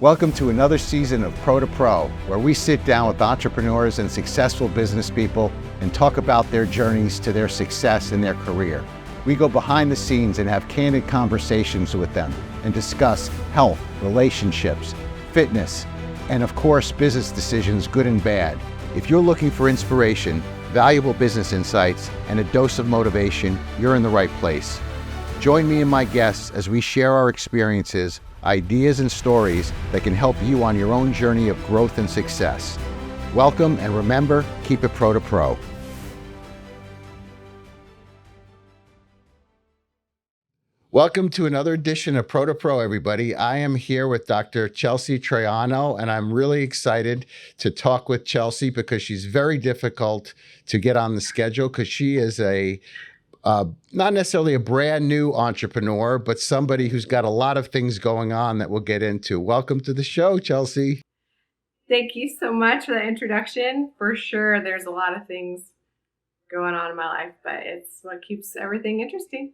Welcome to another season of Pro-2-Pro, where we sit down with entrepreneurs and successful business people and talk about their journeys to their success in their career. We go behind the scenes and have candid conversations with them and discuss health, relationships, fitness, and of course, business decisions, good and bad. If you're looking for inspiration, valuable business insights, and a dose of motivation, you're in the right place. Join me and my guests as we share our experiences, ideas, and stories that can help you on your own journey of growth and success. Welcome, and remember, keep it Pro-2-Pro. Welcome to another edition of Pro-2-Pro, everybody. I am here with Dr. Chelsea Troiano, and I'm really excited to talk with Chelsea because she's very difficult to get on the schedule because she is not necessarily a brand new entrepreneur, but somebody who's got a lot of things going on that we'll get into. Welcome to the show, Chelsea. Thank you so much for the introduction. For sure, there's a lot of things going on in my life, but it's what keeps everything interesting.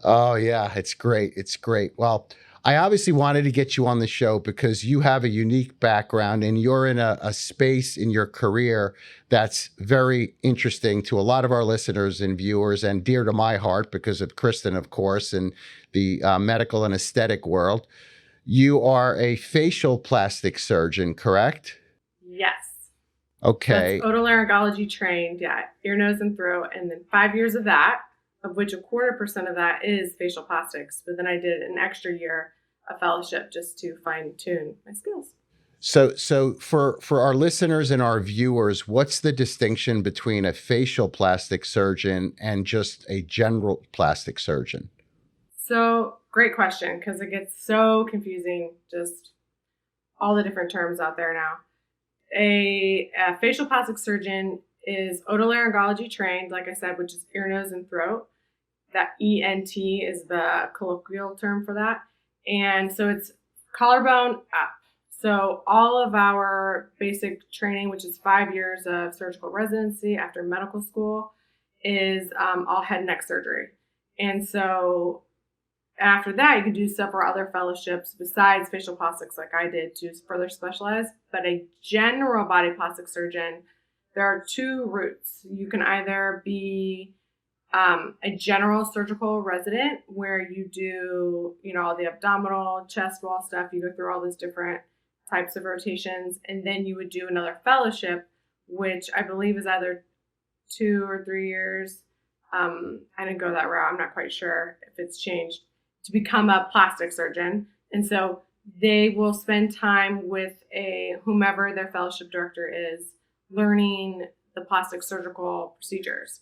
Oh, yeah, it's great. It's great. Well, I obviously wanted to get you on the show because you have a unique background and you're in a space in your career that's very interesting to a lot of our listeners and viewers and dear to my heart because of Kristen, of course, and the medical and aesthetic world. You are a facial plastic surgeon, correct? Yes. Okay. That's otolaryngology trained, yeah, ear, nose, and throat. And then 5 years of that, of which 0.25% of that is facial plastics. But then I did an extra year of fellowship just to fine tune my skills. So for our listeners and our viewers, what's the distinction between a facial plastic surgeon and just a general plastic surgeon? So great question, because it gets so confusing, just all the different terms out there now. A facial plastic surgeon is otolaryngology trained, like I said, which is ear, nose, and throat. That ENT is the colloquial term for that. And so it's collarbone up. So all of our basic training, which is 5 years of surgical residency after medical school, is all head and neck surgery. And so after that, you can do several other fellowships besides facial plastics like I did to further specialize. But a general body plastic surgeon, there are two routes. You can either be a general surgical resident where you do, all the abdominal, chest wall stuff. You go through all those different types of rotations. And then you would do another fellowship, which I believe is either 2 or 3 years. I didn't go that route. I'm not quite sure if it's changed to become a plastic surgeon. And so they will spend time with whomever their fellowship director is learning the plastic surgical procedures.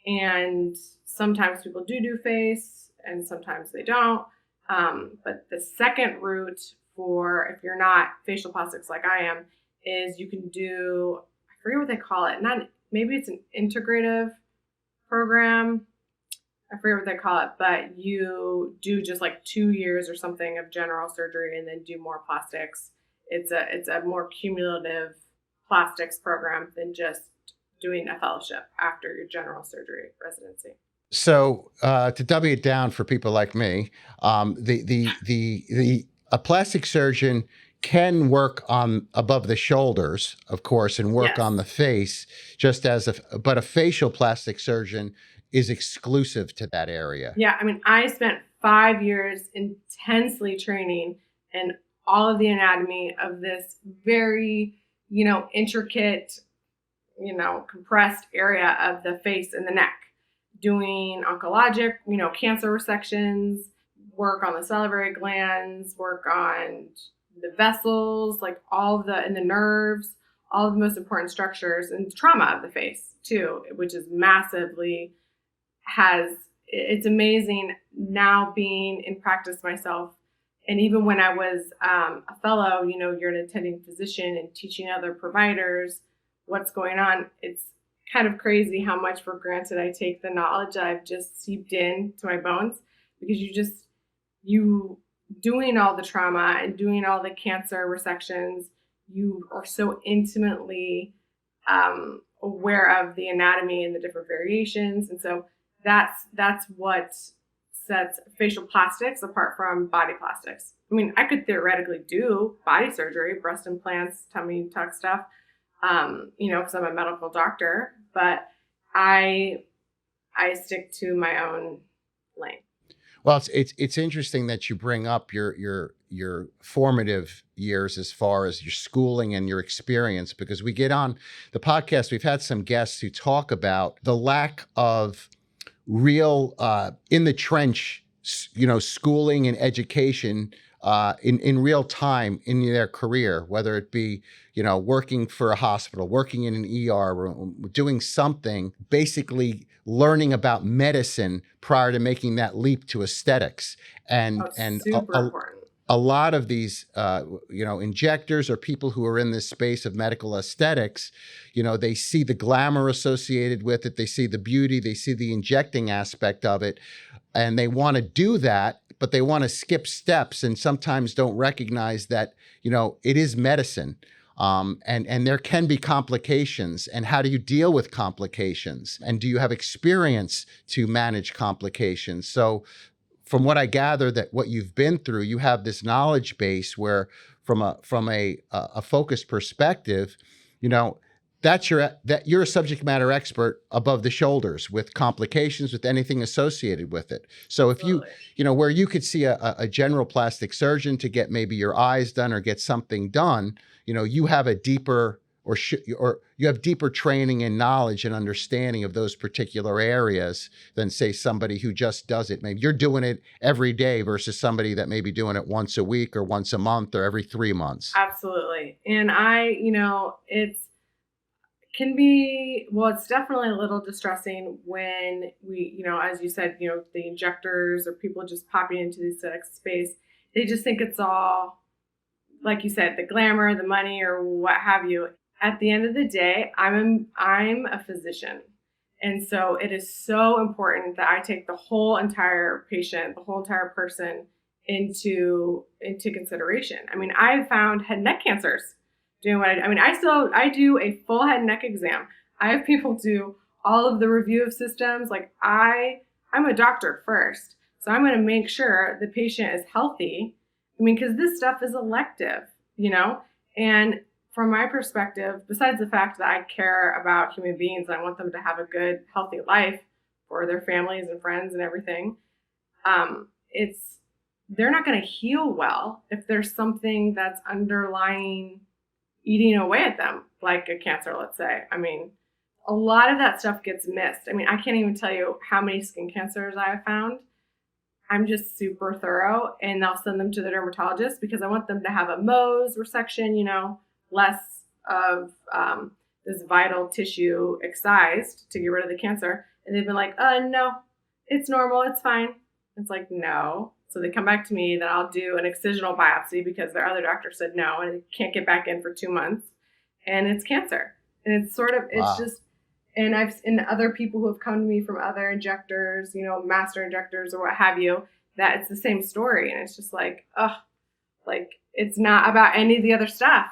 And sometimes people do face and sometimes they don't. But the second route for if you're not facial plastics like I am is you can do, I forget what they call it. Maybe it's an integrative program. I forget what they call it, but you do just like 2 years or something of general surgery and then do more plastics. It's a more cumulative plastics program than just doing a fellowship after your general surgery residency. So to dumb it down for people like me, a plastic surgeon can work on above the shoulders, of course, and work on the face, but a facial plastic surgeon is exclusive to that area. Yeah, I mean, I spent 5 years intensely training in all of the anatomy of this very, intricate, compressed area of the face and the neck, doing oncologic, cancer resections, work on the salivary glands, work on the vessels, like and the nerves, all of the most important structures, and trauma of the face too, which is massively it's amazing now being in practice myself. And even when I was a fellow, you're an attending physician and teaching other providers what's going on. It's kind of crazy how much for granted I take the knowledge I've just seeped in to my bones, because you doing all the trauma and doing all the cancer resections, you are so intimately aware of the anatomy and the different variations. And so that's what that's facial plastics apart from body plastics. I mean, I could theoretically do body surgery, breast implants, tummy tuck stuff, because I'm a medical doctor, but I stick to my own lane. Well, it's interesting that you bring up your formative years as far as your schooling and your experience, because we get on the podcast, we've had some guests who talk about the lack of real in the trench, schooling and education in real time in their career, whether it be, working for a hospital, working in an ER room, doing something, basically learning about medicine prior to making that leap to aesthetics. And super important. A lot of these, injectors or people who are in this space of medical aesthetics, they see the glamour associated with it. They see the beauty, they see the injecting aspect of it, and they want to do that, but they want to skip steps and sometimes don't recognize that, it is medicine. And there can be complications. And how do you deal with complications? And do you have experience to manage complications? So from what I gather, that what you've been through, you have this knowledge base where from a focused perspective, that you're a subject matter expert above the shoulders with complications, with anything associated with it. So if you where you could see a general plastic surgeon to get maybe your eyes done or get something done, you have a deeper or you have deeper training and knowledge and understanding of those particular areas than, say, somebody who just does it. Maybe you're doing it every day versus somebody that may be doing it once a week or once a month or every 3 months. Absolutely. And it's definitely a little distressing when we, as you said, the injectors or people just popping into the aesthetic space, they just think it's all, like you said, the glamour, the money, or what have you. At the end of the day, I'm a physician. And so it is so important that I take the whole entire patient, the whole entire person into consideration. I mean, I've found head and neck cancers doing what I do a full head and neck exam. I have people do all of the review of systems. Like I'm a doctor first. So I'm going to make sure the patient is healthy. I mean, because this stuff is elective, and from my perspective, besides the fact that I care about human beings, I want them to have a good, healthy life for their families and friends and everything. They're not going to heal well if there's something that's underlying eating away at them, like a cancer, let's say. I mean, a lot of that stuff gets missed. I mean, I can't even tell you how many skin cancers I have found. I'm just super thorough, and I'll send them to the dermatologist because I want them to have a Mohs resection, less of this vital tissue excised to get rid of the cancer. And they've been like, no, it's normal, it's fine. It's like, no. So they come back to me, then I'll do an excisional biopsy because their other doctor said no, and they can't get back in for 2 months. And it's cancer. And it's just, and other people who have come to me from other injectors, master injectors or what have you, that it's the same story. And it's just like, it's not about any of the other stuff.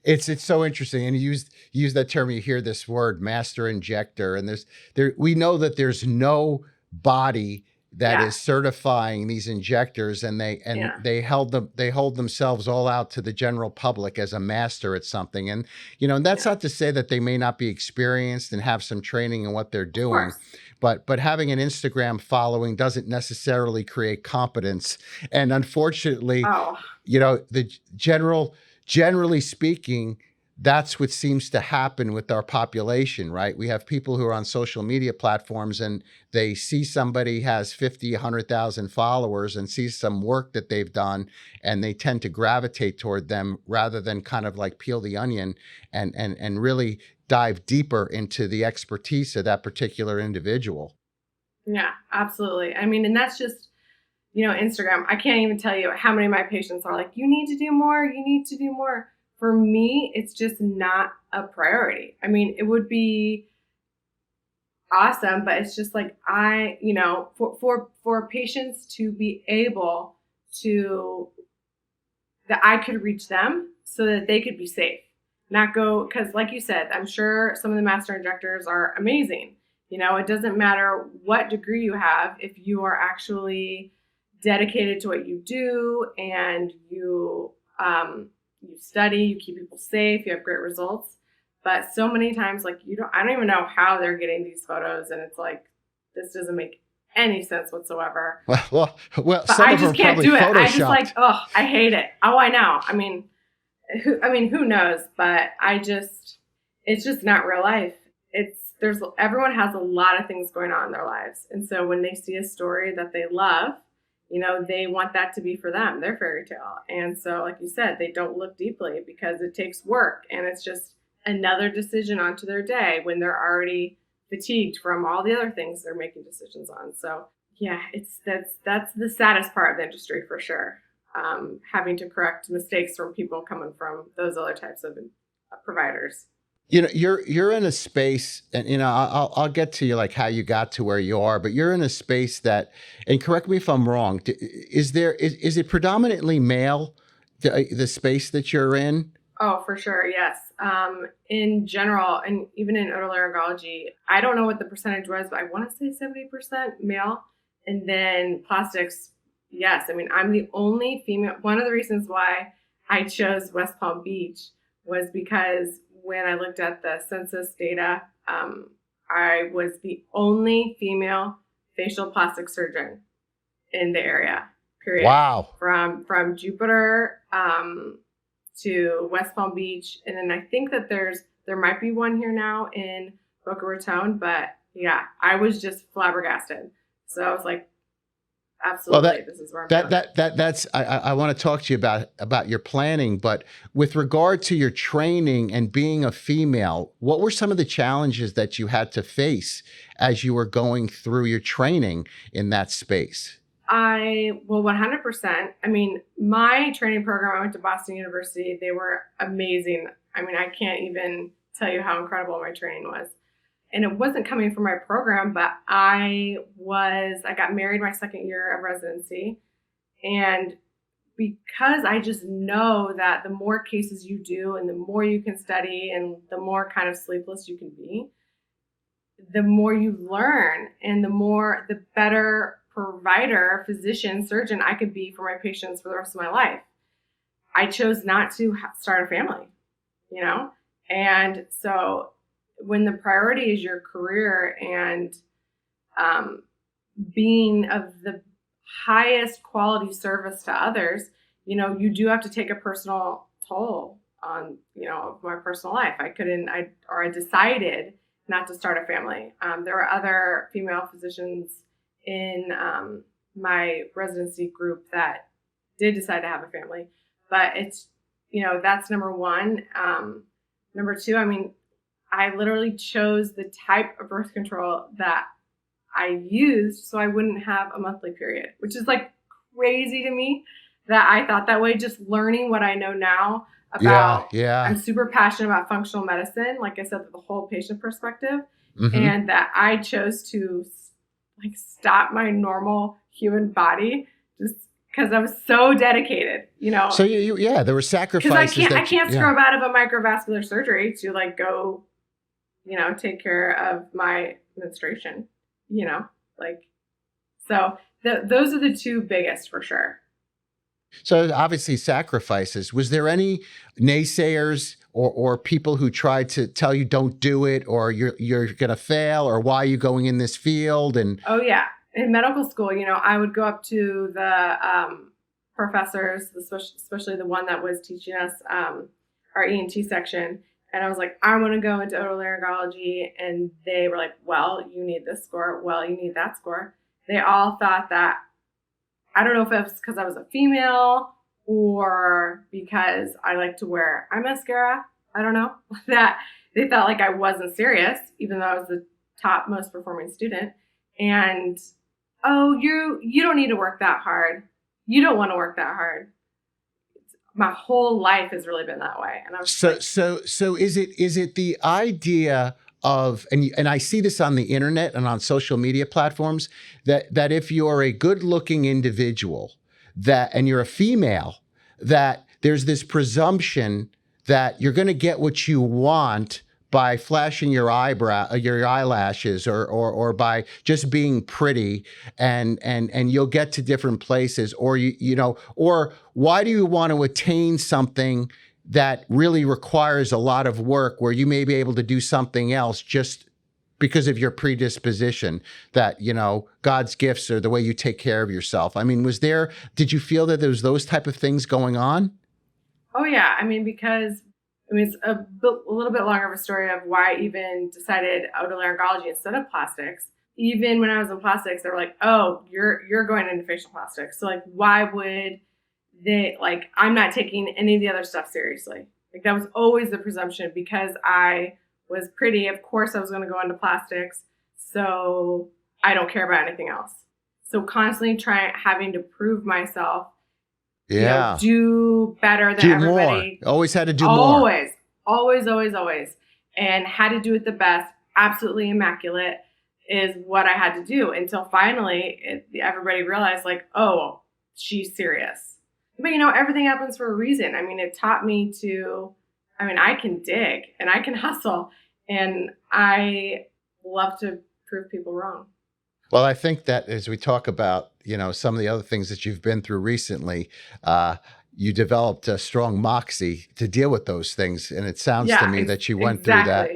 It's so interesting. And you use that term, you hear this word, master injector, and we know that there's no body that is certifying these injectors, and they hold themselves all out to the general public as a master at something. And and that's not to say that they may not be experienced and have some training in what they're doing, but having an Instagram following doesn't necessarily create competence. And unfortunately, generally speaking, that's what seems to happen with our population, right? We have people who are on social media platforms and they see somebody has 50, 100,000 followers and see some work that they've done, and they tend to gravitate toward them rather than kind of like peel the onion and really dive deeper into the expertise of that particular individual. Yeah, absolutely. I mean, and that's just, Instagram. I can't even tell you how many of my patients are like, you need to do more, you need to do more. For me, it's just not a priority. I mean, it would be awesome, but it's just like for patients to be able to, that I could reach them so that they could be safe, not go, because like you said, I'm sure some of the master injectors are amazing It doesn't matter what degree you have if you are actually dedicated to what you do and you study, you keep people safe, you have great results. But so many times, like I don't even know how they're getting these photos, and it's like this doesn't make any sense whatsoever. Well, but some I of them just can't probably do it. photoshopped. I just like, oh, I hate it. Oh, I know. I mean, who knows? But it's just not real life. Everyone has a lot of things going on in their lives, and so when they see a story that they love, they want that to be for them, their fairy tale. And so, like you said, they don't look deeply because it takes work, and it's just another decision onto their day when they're already fatigued from all the other things they're making decisions on. So yeah, that's the saddest part of the industry for sure. Having to correct mistakes from people coming from those other types of providers. You're in a space, and I'll get to you like how you got to where you are, but you're in a space that, and correct me if I'm wrong, is it predominantly male, the space that you're in? Oh, for sure, yes. In general, and even in otolaryngology, I don't know what the percentage was, but I want to say 70% male. And then plastics, yes. I mean, I'm the only female. One of the reasons why I chose West Palm Beach was because when I looked at the census data, I was the only female facial plastic surgeon in the area, period. Wow. From Jupiter to West Palm Beach. And then I think that there might be one here now in Boca Raton, but yeah, I was just flabbergasted. So I was like, absolutely, this is where I'm going. That's I want to talk to you about your planning, but with regard to your training and being a female, what were some of the challenges that you had to face as you were going through your training in that space? 100%. I mean, my training program, I went to Boston University. They were amazing. I mean, I can't even tell you how incredible my training was. And it wasn't coming from my program, but I got married my second year of residency. And because I just know that the more cases you do and the more you can study and the more kind of sleepless you can be, the more you learn and the better provider, physician, surgeon I could be for my patients for the rest of my life. I chose not to start a family, And so when the priority is your career and being of the highest quality service to others, you do have to take a personal toll on, my personal life. I decided not to start a family. There were other female physicians in my residency group that did decide to have a family, but it's, that's number one. Number two, I mean, I literally chose the type of birth control that I used so I wouldn't have a monthly period, which is like crazy to me that I thought that way, just learning what I know now about, I'm super passionate about functional medicine, like I said, the whole patient perspective, and that I chose to like stop my normal human body just because I was so dedicated, So there were sacrifices. Because I can't scrub out of a microvascular surgery to like go, take care of my menstruation, so those are the two biggest for sure. So obviously sacrifices. Was there any naysayers or people who tried to tell you don't do it, or you're going to fail, or why are you going in this field? And oh yeah, in medical school, I would go up to the professors, especially the one that was teaching us our ENT section, and I was like, I want to go into otolaryngology, and they were like, well, you need this score, well, you need that score. They all thought that, I don't know if it was because I was a female or because I like to wear eye mascara. I don't know, that they felt like I wasn't serious, even though I was the top most performing student. And, oh, you don't need to work that hard. You don't want to work that hard. My whole life has really been that way. And I was so is it the idea of, and I see this on the internet and on social media platforms, that if you're a good-looking individual and you're a female, that there's this presumption that you're going to get what you want by flashing your eyelashes, or by just being pretty, and you'll get to different places, or or why do you want to attain something that really requires a lot of work where you may be able to do something else just because of your predisposition, that, God's gifts are the way you take care of yourself? I mean, did you feel that there was those type of things going on? Oh yeah. Because it's a little bit longer of a story of why I even decided otolaryngology instead of plastics. Even when I was in plastics, they were like, oh, you're going into facial plastics. So why would they, I'm not taking any of the other stuff seriously. That was always the presumption, because I was pretty. Of course I was going to go into plastics. So I don't care about anything else. So constantly having to prove myself, Yeah. Do better than do everybody. More. Always had to do more. Always. And had to do it the best. Absolutely immaculate is what I had to do, until finally everybody realized, oh, she's serious. But everything happens for a reason. It taught me I can dig and I can hustle, and I love to prove people wrong. Well, I think that as we talk about, some of the other things that you've been through recently, you developed a strong moxie to deal with those things. And it sounds to me that you went through that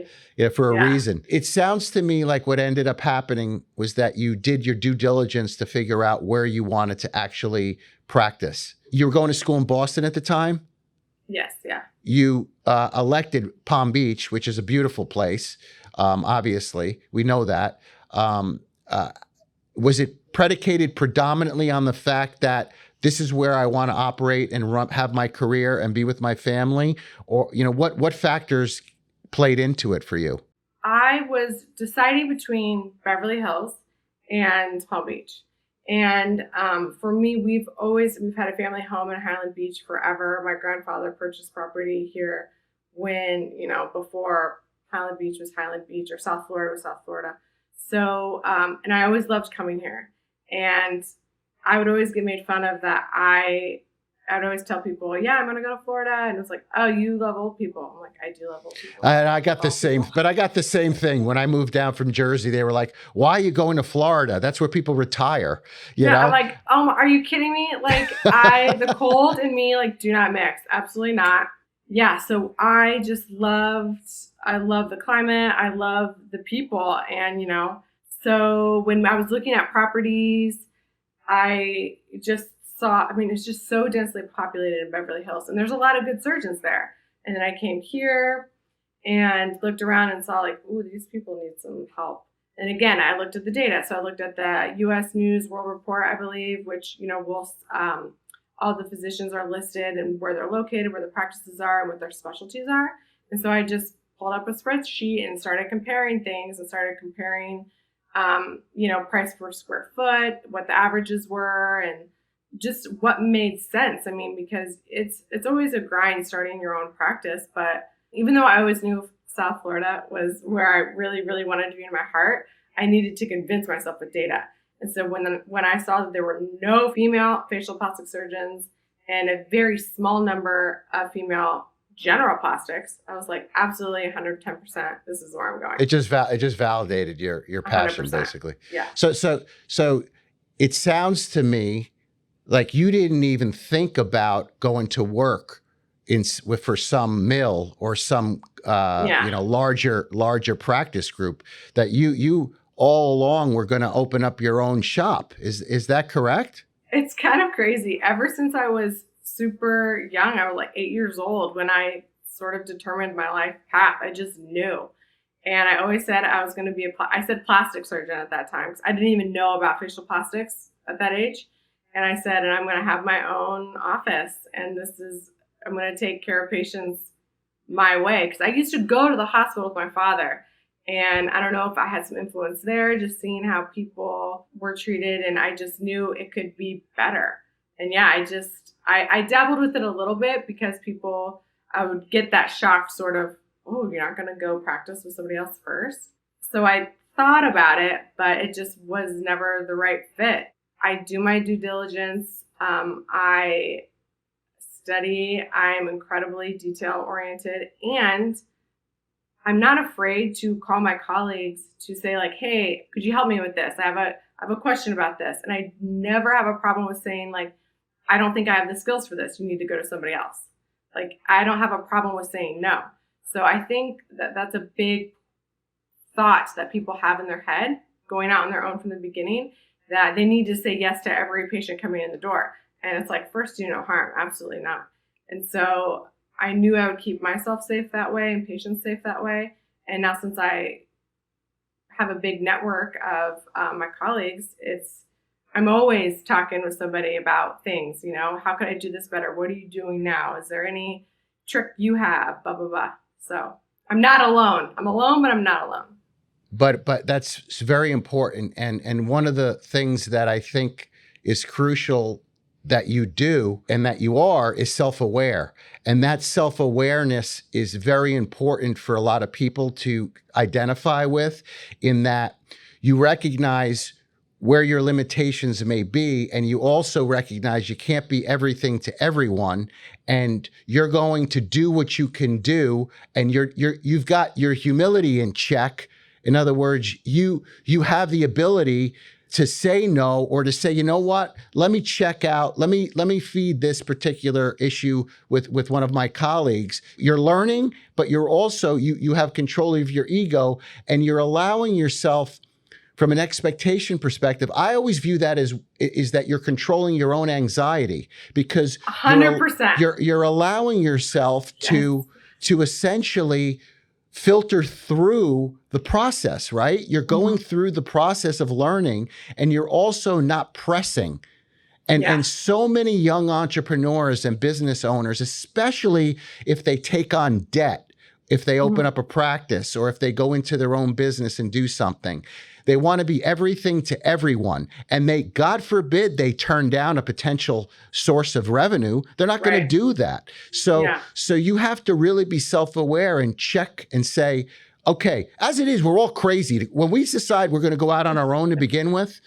for a reason. It sounds to me like what ended up happening was that you did your due diligence to figure out where you wanted to actually practice. You were going to school in Boston at the time? Yes, yeah. You elected Palm Beach, which is a beautiful place. Obviously, we know that. Was it predicated predominantly on the fact that this is where I want to operate and have my career and be with my family? Or, what factors played into it for you? I was deciding between Beverly Hills and Palm Beach. And for me, we've had a family home in Highland Beach forever. My grandfather purchased property here when, before Highland Beach was Highland Beach, or South Florida was South Florida. So, and I always loved coming here. And I would always get made fun of that. I would always tell people, yeah, I'm going to go to Florida. And it was like, oh, you love old people. I'm like, I do love old people. And I got the same, but I got the same thing. When I moved down from Jersey, they were like, why are you going to Florida? That's where people retire. You know? I'm like, are you kidding me? The cold and me, do not mix. Absolutely not. Yeah. So I love the climate. I love the people. And, so when I was looking at properties, I just saw, it's just so densely populated in Beverly Hills, and there's a lot of good surgeons there. And then I came here and looked around and saw ooh, these people need some help. And again, I looked at the data. So I looked at the U.S. News World Report, I believe, which, will, all the physicians are listed and where they're located, where the practices are, and what their specialties are. And so I just pulled up a spreadsheet and started comparing things, and started comparing, price per square foot, what the averages were, and just what made sense. Because it's always a grind starting your own practice. But even though I always knew South Florida was where I really, really wanted to be in my heart, I needed to convince myself with data. And so when I saw that there were no female facial plastic surgeons and a very small number of female general plastics, I was like, absolutely 110%. This is where I'm going. It just validated your passion, 100%. Basically. Yeah. So it sounds to me like you didn't even think about going to work for some mill or some larger practice group, that you all along were going to open up your own shop. Is that correct? It's kind of crazy. Ever since I was super young, I was 8 years old when I sort of determined my life path. I just knew. And I always said I was going to be I said plastic surgeon at that time, because I didn't even know about facial plastics at that age. And I said, and I'm going to have my own office, and I'm going to take care of patients my way. Because I used to go to the hospital with my father, and I don't know if I had some influence there, just seeing how people were treated, and I just knew it could be better. And yeah, I dabbled with it a little bit, because I would get that shocked sort of, oh, you're not going to go practice with somebody else first. So I thought about it, but it just was never the right fit. I do my due diligence. I study. I'm incredibly detail oriented, and I'm not afraid to call my colleagues to say like, hey, could you help me with this? I have a question about this. And I never have a problem with saying like, I don't think I have the skills for this. You need to go to somebody else. Like, I don't have a problem with saying no. So I think that that's a big thought that people have in their head going out on their own from the beginning, that they need to say yes to every patient coming in the door. And it's like, first, do no harm. Absolutely not. And so I knew I would keep myself safe that way and patients safe that way. And now since I have a big network of my colleagues, I'm always talking with somebody about things, how can I do this better? What are you doing now? Is there any trick you have? Blah, blah, blah. So I'm not alone. I'm alone, but I'm not alone. But that's very important. And one of the things that I think is crucial that you do and that you are is self-aware. And that self-awareness is very important for a lot of people to identify with, in that you recognize where your limitations may be, and you also recognize you can't be everything to everyone, and you're going to do what you can do, and you've got your humility in check. In other words, you have the ability to say no, or to say, you know what, let me check out, let me feed this particular issue with one of my colleagues. You're learning, but you're also, you have control of your ego, and you're allowing yourself, from an expectation perspective, I always view that as that you're controlling your own anxiety, because 100%. You're allowing yourself to essentially filter through the process, right? You're going through the process of learning, and you're also not pressing. And so many young entrepreneurs and business owners, especially if they take on debt, if they open up a practice, or if they go into their own business and do something, they want to be everything to everyone. And they, God forbid, they turn down a potential source of revenue. They're not going to do that. So you have to really be self-aware and check and say, okay, as it is, we're all crazy. When we decide we're going to go out on our own to begin with,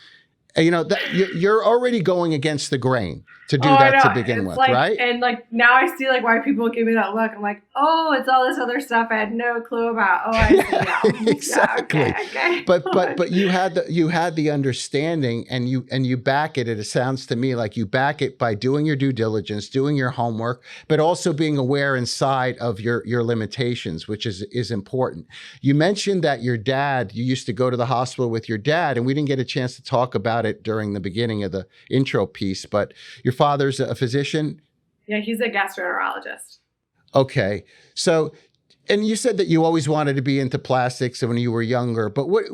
that you're already going against the grain to do that to begin with, right? And like, now I see like why people give me that look. I'm like, oh, it's all this other stuff I had no clue about. Oh, I see now. Exactly. Okay. But you had the understanding, and you back it. It sounds to me like you back it by doing your due diligence, doing your homework, but also being aware inside of your limitations, which is important. You mentioned that you used to go to the hospital with your dad, and we didn't get a chance to talk about it during the beginning of the intro piece, but your father's a physician? Yeah, he's a gastroenterologist. Okay. So, and you said that you always wanted to be into plastics when you were younger, but what,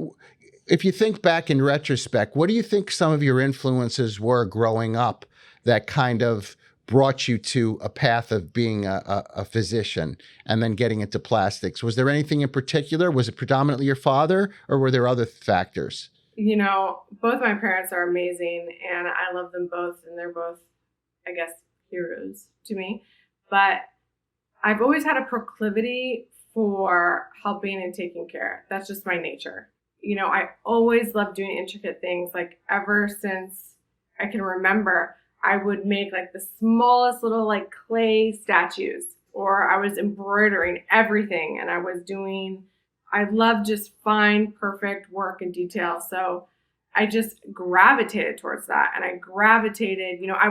if you think back in retrospect, what do you think some of your influences were growing up that kind of brought you to a path of being a physician and then getting into plastics? Was there anything in particular? Was it predominantly your father, or were there other factors? Both my parents are amazing, and I love them both, and they're both, I guess, heroes to me. But I've always had a proclivity for helping and taking care. That's just my nature. I always loved doing intricate things. Like, ever since I can remember, I would make like the smallest little like clay statues, or I was embroidering everything, and I love just fine, perfect work and detail. So I just gravitated towards that. And I gravitated, I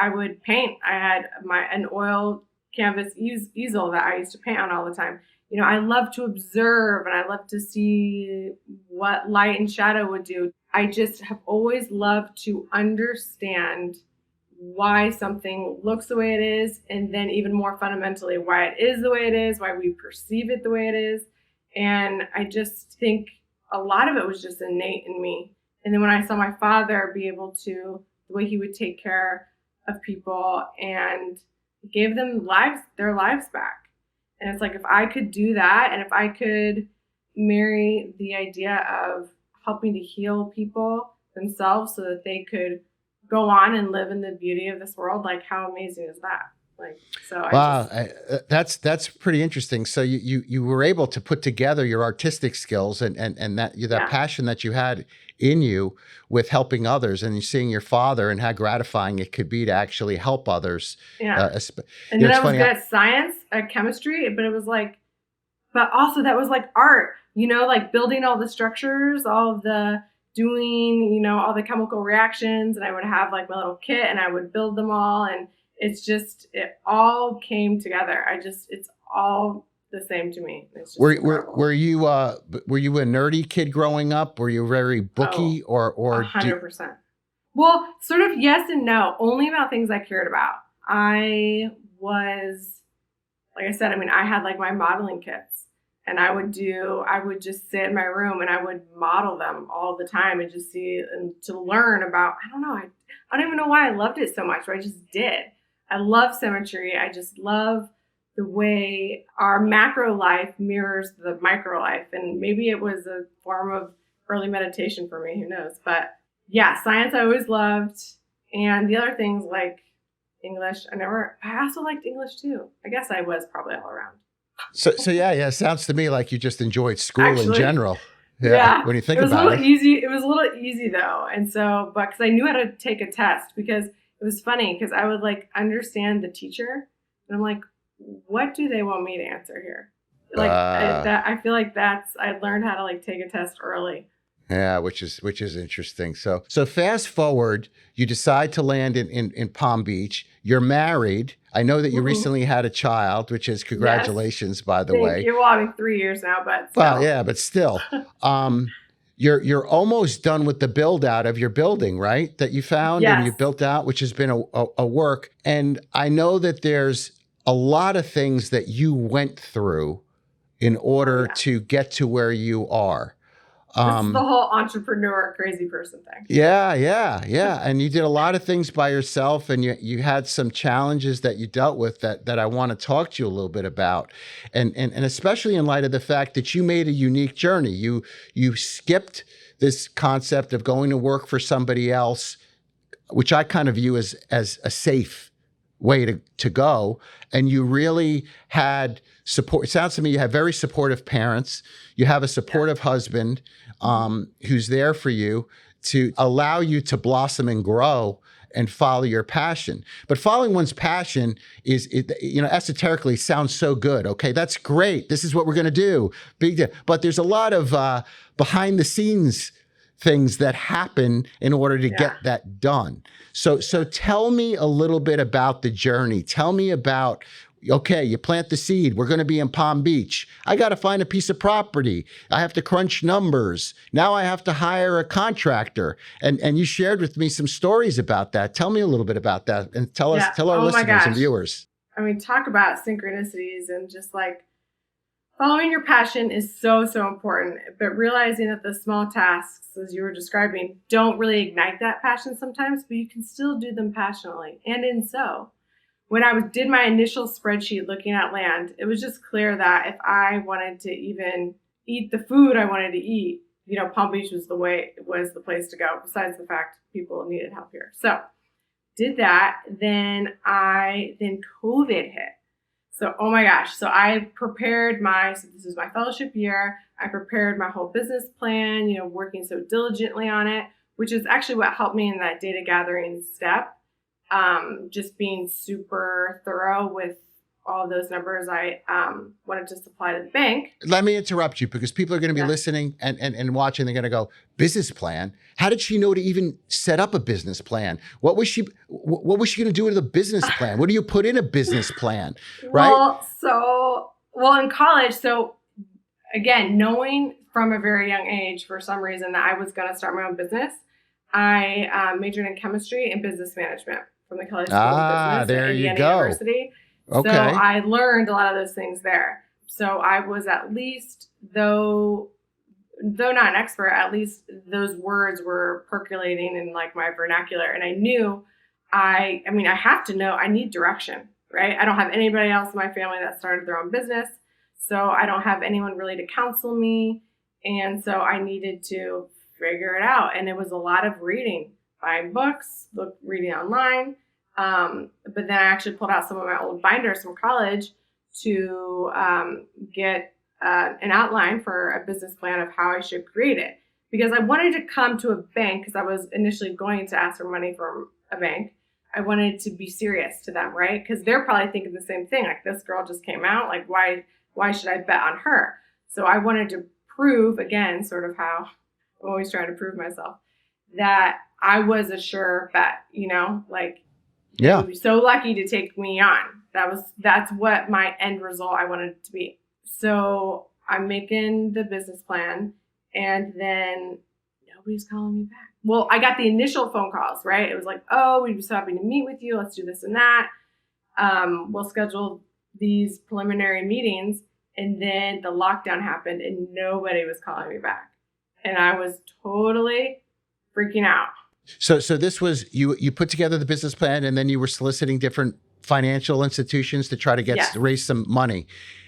would paint. I had an oil canvas easel that I used to paint on all the time. I love to observe, and I love to see what light and shadow would do. I just have always loved to understand why something looks the way it is, and then even more fundamentally, why it is the way it is, why we perceive it the way it is. And I just think a lot of it was just innate in me. And then when I saw my father be able to, the way he would take care of people and gave them their lives back. And it's like, if I could do that, and if I could marry the idea of helping to heal people themselves so that they could go on and live in the beauty of this world, like, how amazing is that? That's pretty interesting. So you were able to put together your artistic skills and that passion that you had in you with helping others, and seeing your father and how gratifying it could be to actually help others. Yeah. And then I was good at science, at chemistry, but it was like, but also that was like art, like building all the structures, all of the doing, all the chemical reactions. And I would have like my little kit and I would build them all. And it all came together. It's all the same to me. It's just were you a nerdy kid growing up? Were you very booky or 100%? Well, sort of yes and no. Only about things I cared about. I was, like I said, I had like my modeling kits, and I would just sit in my room and I would model them all the time and just see and to learn about. I don't know. I don't even know why I loved it so much, but I just did. I love symmetry. I just love the way our macro life mirrors the micro life. And maybe it was a form of early meditation for me, who knows? But yeah, science I always loved. And the other things like English, I also liked English too. I guess I was probably all around. So yeah, sounds to me like you just enjoyed school in general. Yeah. When you think about it. It was a little easy though. And so, but cause I knew how to take a test, because it was funny because I would like understand the teacher and I'm like, what do they want me to answer here? Like I feel like I learned how to like take a test early. Yeah, which is interesting. So fast forward, you decide to land in Palm Beach. You're married. I know that you recently had a child, which is congratulations, by the way. Thank you. Well, 3 years now, but still. Well, yeah, but still. You're almost done with the build out of your building, right? That you found and you built out, which has been a work. And I know that there's a lot of things that you went through in order to get to where you are. This is the whole entrepreneur crazy person thing. Yeah. And you did a lot of things by yourself, and you had some challenges that you dealt with that I want to talk to you a little bit about. And especially in light of the fact that you made a unique journey. You skipped this concept of going to work for somebody else, which I kind of view as a safe way to go. And you really had support. It sounds to me you have very supportive parents. You have a supportive husband who's there for you to allow you to blossom and grow and follow your passion. But following one's passion esoterically sounds so good. Okay, that's great. This is what we're going to do. Big deal. But there's a lot of behind the scenes things that happen in order to get that done. So tell me a little bit about the journey. Tell me about, okay, you plant the seed. We're going to be in Palm Beach. I got to find a piece of property. I have to crunch numbers. Now I have to hire a contractor. And you shared with me some stories about that. Tell me a little bit about that and tell our listeners and viewers. Talk about synchronicities, and just like following your passion is so, so important, but realizing that the small tasks, as you were describing, don't really ignite that passion sometimes, but you can still do them passionately. And when I did my initial spreadsheet looking at land, it was just clear that if I wanted to even eat the food I wanted to eat, Palm Beach was the place to go, besides the fact people needed help here. So did that. Then COVID hit. So, oh my gosh. So I prepared this is my fellowship year. I prepared my whole business plan, working so diligently on it, which is actually what helped me in that data gathering step. Just being super thorough with all of those numbers I wanted to supply to the bank. Let me interrupt you, because people are going to be listening and watching. They're going to go, business plan? How did she know to even set up a business plan? What was she going to do with a business plan? What do you put in a business plan? Right? Well, in college, so again, knowing from a very young age, for some reason, that I was going to start my own business, I majored in chemistry and business management from the College School of Business there at you Indiana go. University. Okay. So I learned a lot of those things there. So I was at least, though not an expert, at least those words were percolating in like my vernacular. And I knew I have to know, I need direction, right? I don't have anybody else in my family that started their own business. So I don't have anyone really to counsel me. And so I needed to figure it out. And it was a lot of reading, buying books, reading online. But then I actually pulled out some of my old binders from college to get an outline for a business plan of how I should create it. Because I wanted to come to a bank, because I was initially going to ask for money from a bank. I wanted to be serious to them, right? Because they're probably thinking the same thing. Like, this girl just came out. Like, why why should I bet on her? So I wanted to prove, again, sort of how I'm always trying to prove myself, that I was a sure bet, like they would be so lucky to take me on. That's what my end result I wanted it to be. So I'm making the business plan, and then nobody's calling me back. Well, I got the initial phone calls, right? It was like, oh, we'd be so happy to meet with you. Let's do this and that. We'll schedule these preliminary meetings. And then the lockdown happened and nobody was calling me back. And I was totally freaking out. So this was, you put together the business plan, and then you were soliciting different financial institutions to try to raise some money.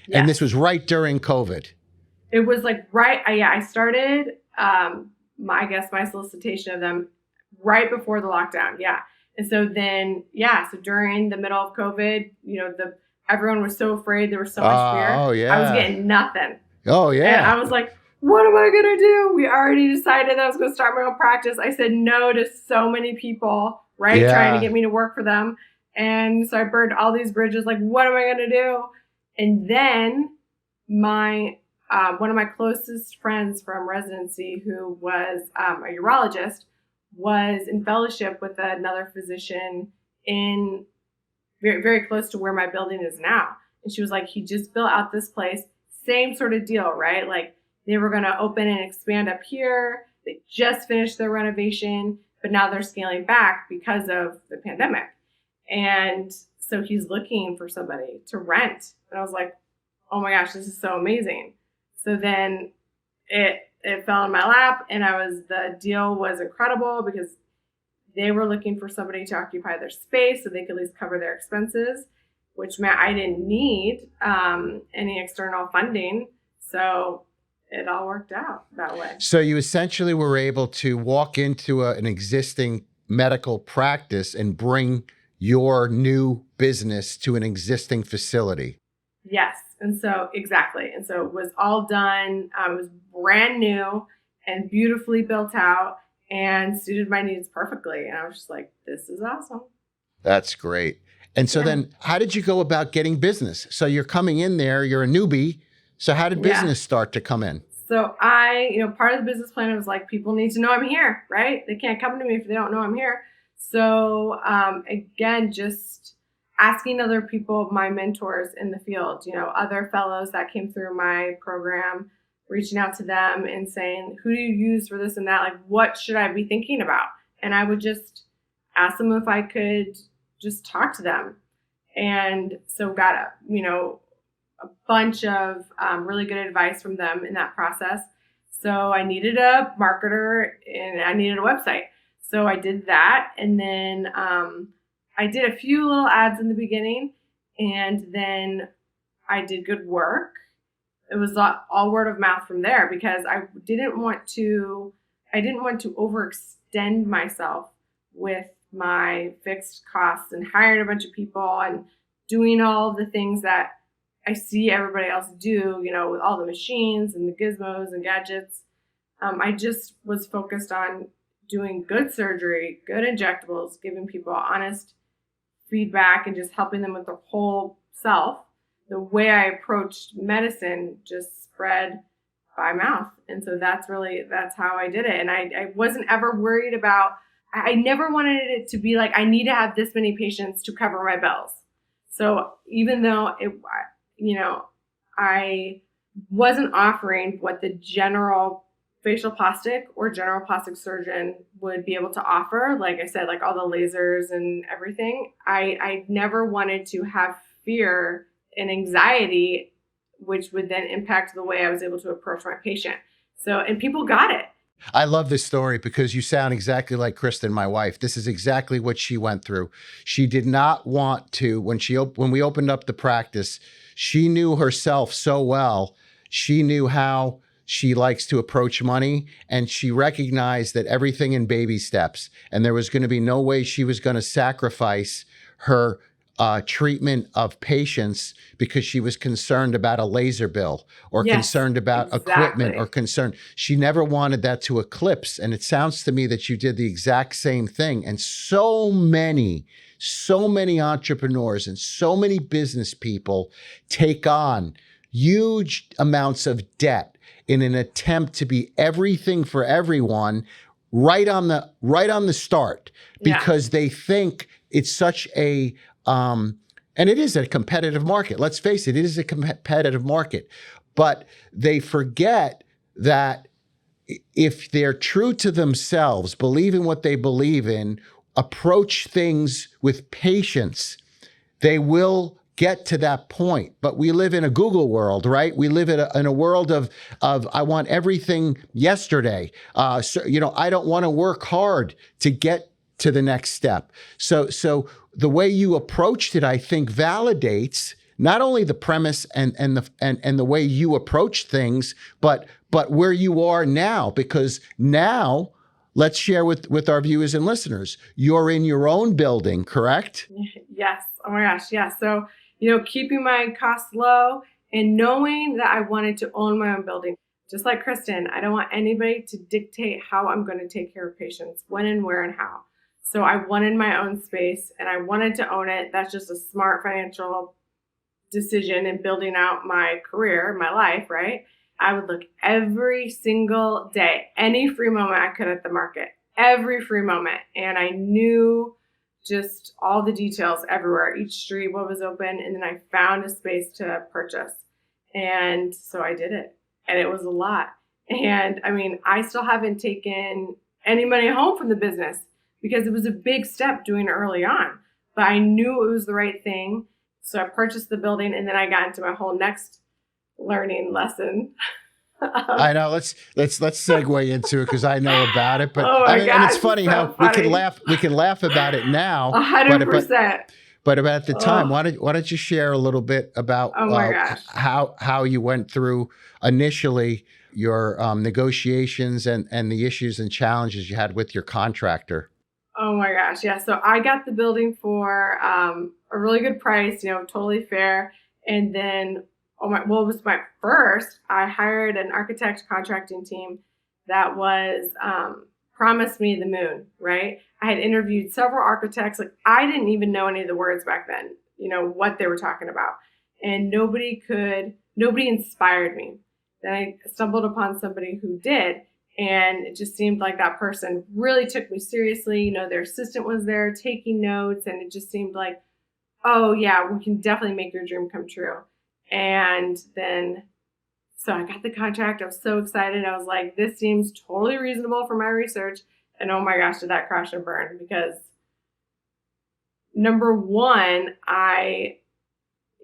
Yes. And this was right during COVID. It was like I started my solicitation of them right before the lockdown. Yeah. And so then, so during the middle of COVID, everyone was so afraid. There was so much fear. Oh, yeah. I was getting nothing. Oh, yeah. And I was like, what am I going to do? We already decided that I was going to start my own practice. I said no to so many people, right? Yeah. Trying to get me to work for them. And so I burned all these bridges. Like, what am I going to do? And then one of my closest friends from residency, who was a urologist, was in fellowship with another physician in very, very close to where my building is now. And she was like, he just built out this place. Same sort of deal, right? Like they were going to open and expand up here. They just finished their renovation, but now they're scaling back because of the pandemic. And so he's looking for somebody to rent. And I was like, oh my gosh, this is so amazing. So then it fell in my lap, and the deal was incredible because they were looking for somebody to occupy their space so they could at least cover their expenses, which meant I didn't need any external funding. So it all worked out that way. So you essentially were able to walk into an existing medical practice and bring your new business to an existing facility. Yes. And so, exactly. And so it was all done. It was brand new and beautifully built out and suited my needs perfectly. And I was just like, this is awesome. That's great. And so then how did you go about getting business? So you're coming in there, you're a newbie. So how did business start to come in? So part of the business plan was like, people need to know I'm here, right? They can't come to me if they don't know I'm here. So again, just asking other people, my mentors in the field, other fellows that came through my program, reaching out to them and saying, who do you use for this and that? Like, what should I be thinking about? And I would just ask them if I could just talk to them. And so got a bunch of really good advice from them in that process. So I needed a marketer and I needed a website. So I did that. And then I did a few little ads in the beginning, and then I did good work. It was all word of mouth from there because I didn't want to overextend myself with my fixed costs and hiring a bunch of people and doing all the things that I see everybody else do, with all the machines and the gizmos and gadgets. I just was focused on doing good surgery, good injectables, giving people honest feedback and just helping them with their whole self. The way I approached medicine just spread by mouth. And so that's how I did it. And I wasn't ever worried about, I never wanted it to be like, I need to have this many patients to cover my bills. So even though I wasn't offering what the general facial plastic or general plastic surgeon would be able to offer, like I said, like all the lasers and everything, I never wanted to have fear and anxiety, which would then impact the way I was able to approach my patient. So, and people got it. I love this story because you sound exactly like Kristen, my wife. This is exactly what she went through. She did not want to, when we opened up the practice, she knew herself so well. She knew how she likes to approach money, and she recognized that everything in baby steps, and there was going to be no way she was going to sacrifice her treatment of patients because she was concerned about a laser bill or concerned about equipment or concerned. She never wanted that to eclipse. And it sounds to me that you did the exact same thing. And so many entrepreneurs and so many business people take on huge amounts of debt in an attempt to be everything for everyone right on the start, because they think it's such a and it is a competitive market. Let's face it, it is a competitive market. But they forget that if they're true to themselves, believe in what they believe in, approach things with patience, they will get to that point. But we live in a Google world, right? We live in a world of I want everything yesterday. So, I don't want to work hard to get to the next step. So the way you approached it, I think, validates not only the premise and the way you approach things, but where you are now. Because now, let's share with our viewers and listeners, you're in your own building, correct? Yes. Oh my gosh. Yeah. So, keeping my costs low and knowing that I wanted to own my own building. Just like Kristen, I don't want anybody to dictate how I'm going to take care of patients, when and where and how. So I wanted my own space and I wanted to own it. That's just a smart financial decision in building out my career, my life, right? I would look every single day, any free moment I could at the market, every free moment. And I knew just all the details everywhere, each street, what was open. And then I found a space to purchase. And so I did it. And it was a lot. And I mean, I still haven't taken any money home from the business because it was a big step doing it early on. But I knew it was the right thing. So I purchased the building, and then I got into my whole next learning lesson. I know. Let's segue into it because I know about it. But oh my gosh, and it's funny so how funny. we can laugh about it now. 100%. But at the time, why don't you share a little bit about how you went through initially your negotiations and the issues and challenges you had with your contractor? Oh my gosh, yeah. So I got the building for a really good price, totally fair. And then, it was my first. I hired an architect contracting team that was promised me the moon, right? I had interviewed several architects. Like, I didn't even know any of the words back then, what they were talking about. And nobody inspired me. Then I stumbled upon somebody who did. And it just seemed like that person really took me seriously. Their assistant was there taking notes. And it just seemed like, oh, yeah, we can definitely make your dream come true. And then, so I got the contract. I was so excited. I was like, this seems totally reasonable for my research. And oh my gosh, did that crash and burn? Because number one, I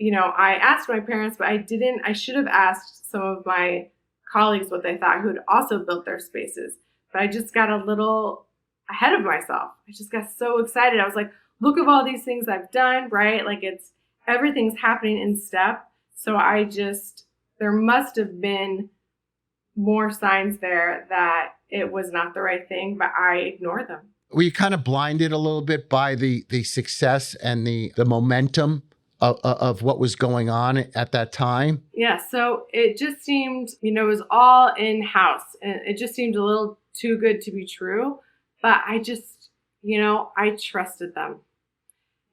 asked my parents, but I should have asked some of my colleagues what they thought who had also built their spaces. But I just got a little ahead of myself. I just got so excited. I was like, look at all these things I've done, right? Like, everything's happening in step. So there must have been more signs there that it was not the right thing, but I ignored them. Were you kind of blinded a little bit by the success and the momentum of what was going on at that time? Yeah, so it just seemed, it was all in-house, and it just seemed a little too good to be true. But I just, I trusted them,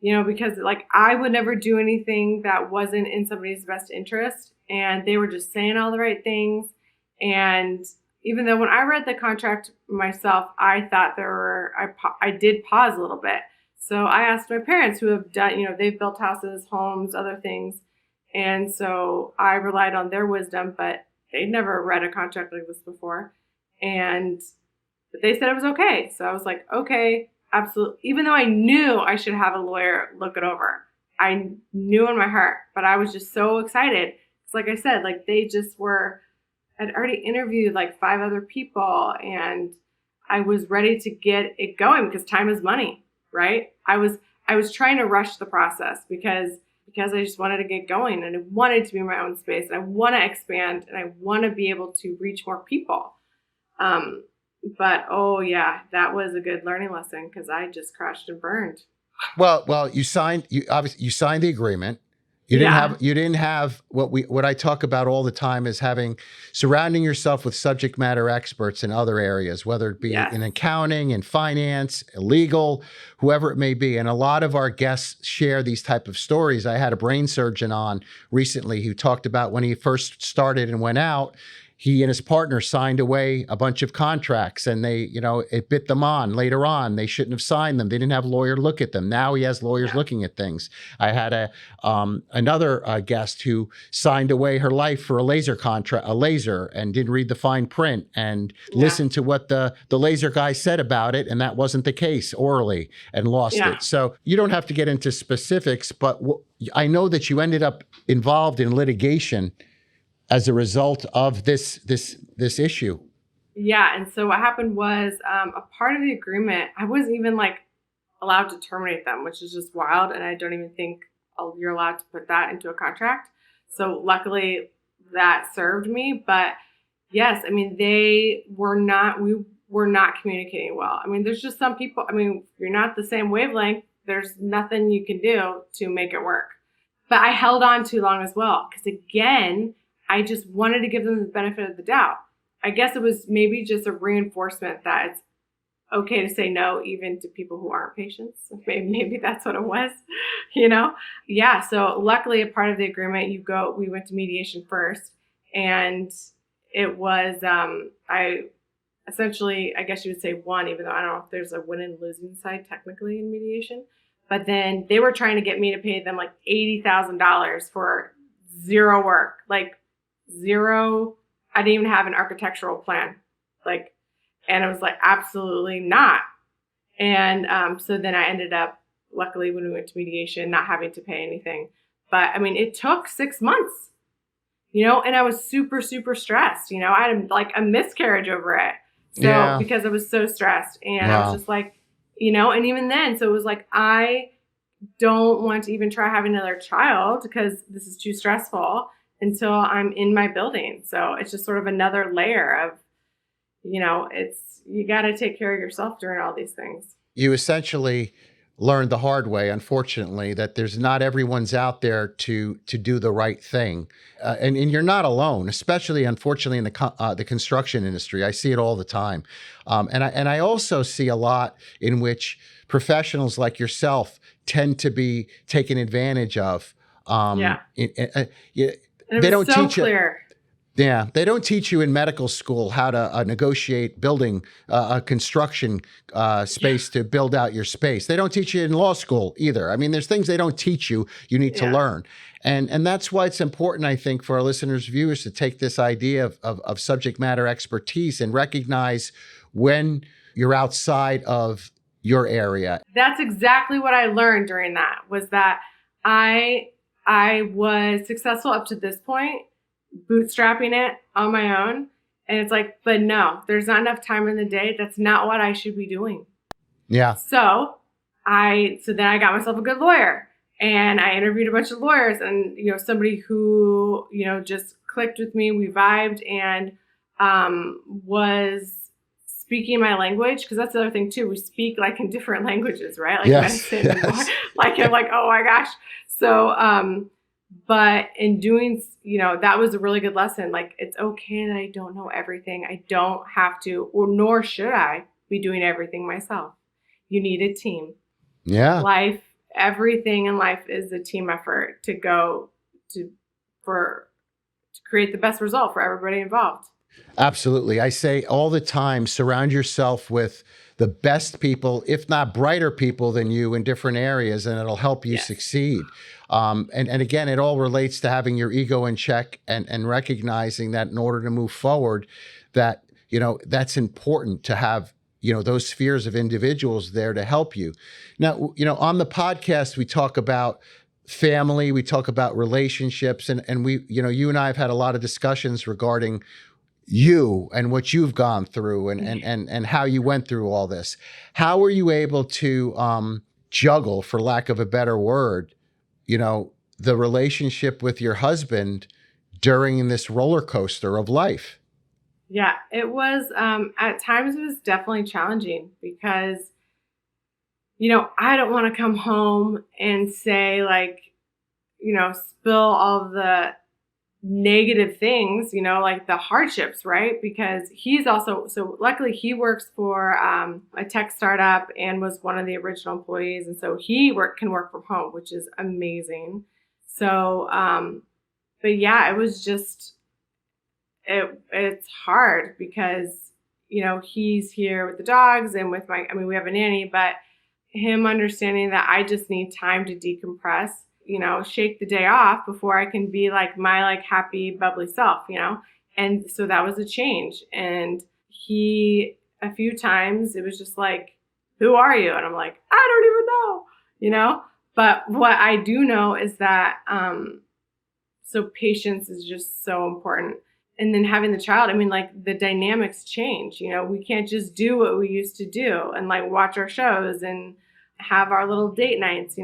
because like I would never do anything that wasn't in somebody's best interest, and they were just saying all the right things. And even though when I read the contract myself, I thought I did pause a little bit. So I asked my parents who have done, they've built houses, homes, other things. And so I relied on their wisdom, but they'd never read a contract like this before. But they said it was okay. So I was like, okay, absolutely. Even though I knew I should have a lawyer look it over. I knew in my heart, but I was just so excited. It's like I said, like I'd already interviewed like 5 other people, and I was ready to get it going because time is money, right? I was trying to rush the process because I just wanted to get going, and I wanted to be in my own space, and I want to expand, and I want to be able to reach more people. But oh yeah, that was a good learning lesson because I just crashed and burned. Well, you signed the agreement. Yeah. You didn't have what I talk about all the time is surrounding yourself with subject matter experts in other areas, whether it be Yes. in accounting and finance, legal, whoever it may be. And a lot of our guests share these type of stories. I had a brain surgeon on recently who talked about when he first started and went out, he and his partner signed away a bunch of contracts, and it bit them on later on. They shouldn't have signed them. They didn't have a lawyer look at them. Now he has lawyers Yeah. looking at things. I had another guest who signed away her life for a laser, and didn't read the fine print and listened to what the laser guy said about it, and that wasn't the case orally, and lost Yeah. it. So you don't have to get into specifics, but I know that you ended up involved in litigation as a result of this issue. Yeah. And so what happened was a part of the agreement, I wasn't even allowed to terminate them, which is just wild. And I don't even think you're allowed to put that into a contract. So luckily that served me. But yes, I mean, we were not communicating well. I mean, there's just some people, I mean, if you're not the same wavelength, there's nothing you can do to make it work. But I held on too long as well, because again, I just wanted to give them the benefit of the doubt. I guess it was maybe just a reinforcement that it's okay to say no, even to people who aren't patients. Maybe that's what it was, Yeah. So luckily, a part of the agreement, we went to mediation first, and it was, I guess you would say won, even though I don't know if there's a win and losing side technically in mediation. But then they were trying to get me to pay them $80,000 for zero work, zero. I didn't even have an architectural plan, and I was absolutely not. And so then I ended up, luckily, when we went to mediation, not having to pay anything. But I mean, it took 6 months, and I was super, super stressed. I had a miscarriage over it. So because I was so stressed, and I was just and even then, so it was I don't want to even try having another child because this is too stressful until I'm in my building. So it's just sort of another layer of, you got to take care of yourself during all these things. You essentially learned the hard way, unfortunately, that there's not everyone's out there to do the right thing. And you're not alone, especially, unfortunately, in the construction industry. I see it all the time. And I also see a lot in which professionals like yourself tend to be taken advantage of. They don't teach clear. Yeah, they don't teach you in medical school how to negotiate building a construction space to build out your space. They don't teach you in law school either. I mean, there's things they don't teach you. You need to learn. And that's why it's important, I think, for our listeners, viewers, to take this idea of subject matter expertise and recognize when you're outside of your area. That's exactly what I learned during that, was that I was successful up to this point, bootstrapping it on my own. And it's but no, there's not enough time in the day. That's not what I should be doing. Yeah. So then I got myself a good lawyer, and I interviewed a bunch of lawyers, and, somebody who, just clicked with me. We vibed, and was speaking my language, because that's the other thing too. We speak in different languages, right? Medicine, and I'm oh my gosh. So, but in doing, that was a really good lesson. It's okay that I don't know everything. I don't have to, or nor should I be doing everything myself. You need a team. Yeah. Everything in life is a team effort to create the best result for everybody involved. Absolutely. I say all the time, surround yourself with the best people, if not brighter people than you in different areas, and it'll help you succeed. And again, it all relates to having your ego in check and recognizing that in order to move forward, that, that's important to have, those spheres of individuals there to help you. Now, on the podcast, we talk about family, we talk about relationships, and we, you and I have had a lot of discussions regarding you and what you've gone through and how you went through all this. How were you able to juggle, for lack of a better word, the relationship with your husband during this roller coaster of life? Yeah, it was, at times it was definitely challenging because, I don't want to come home and say spill all the negative things, like the hardships, right? Because he's also, so luckily he works for a tech startup and was one of the original employees. And so he can work from home, which is amazing. So, but yeah, it was just, it's hard because, he's here with the dogs and with we have a nanny, but him understanding that I just need time to decompress, shake the day off before I can be like my happy, bubbly self, And so that was a change. And a few times it was just like, who are you? And I'm like, I don't even know, But what I do know is that, so patience is just so important. And then having the child, the dynamics change, we can't just do what we used to do and watch our shows and have our little date nights,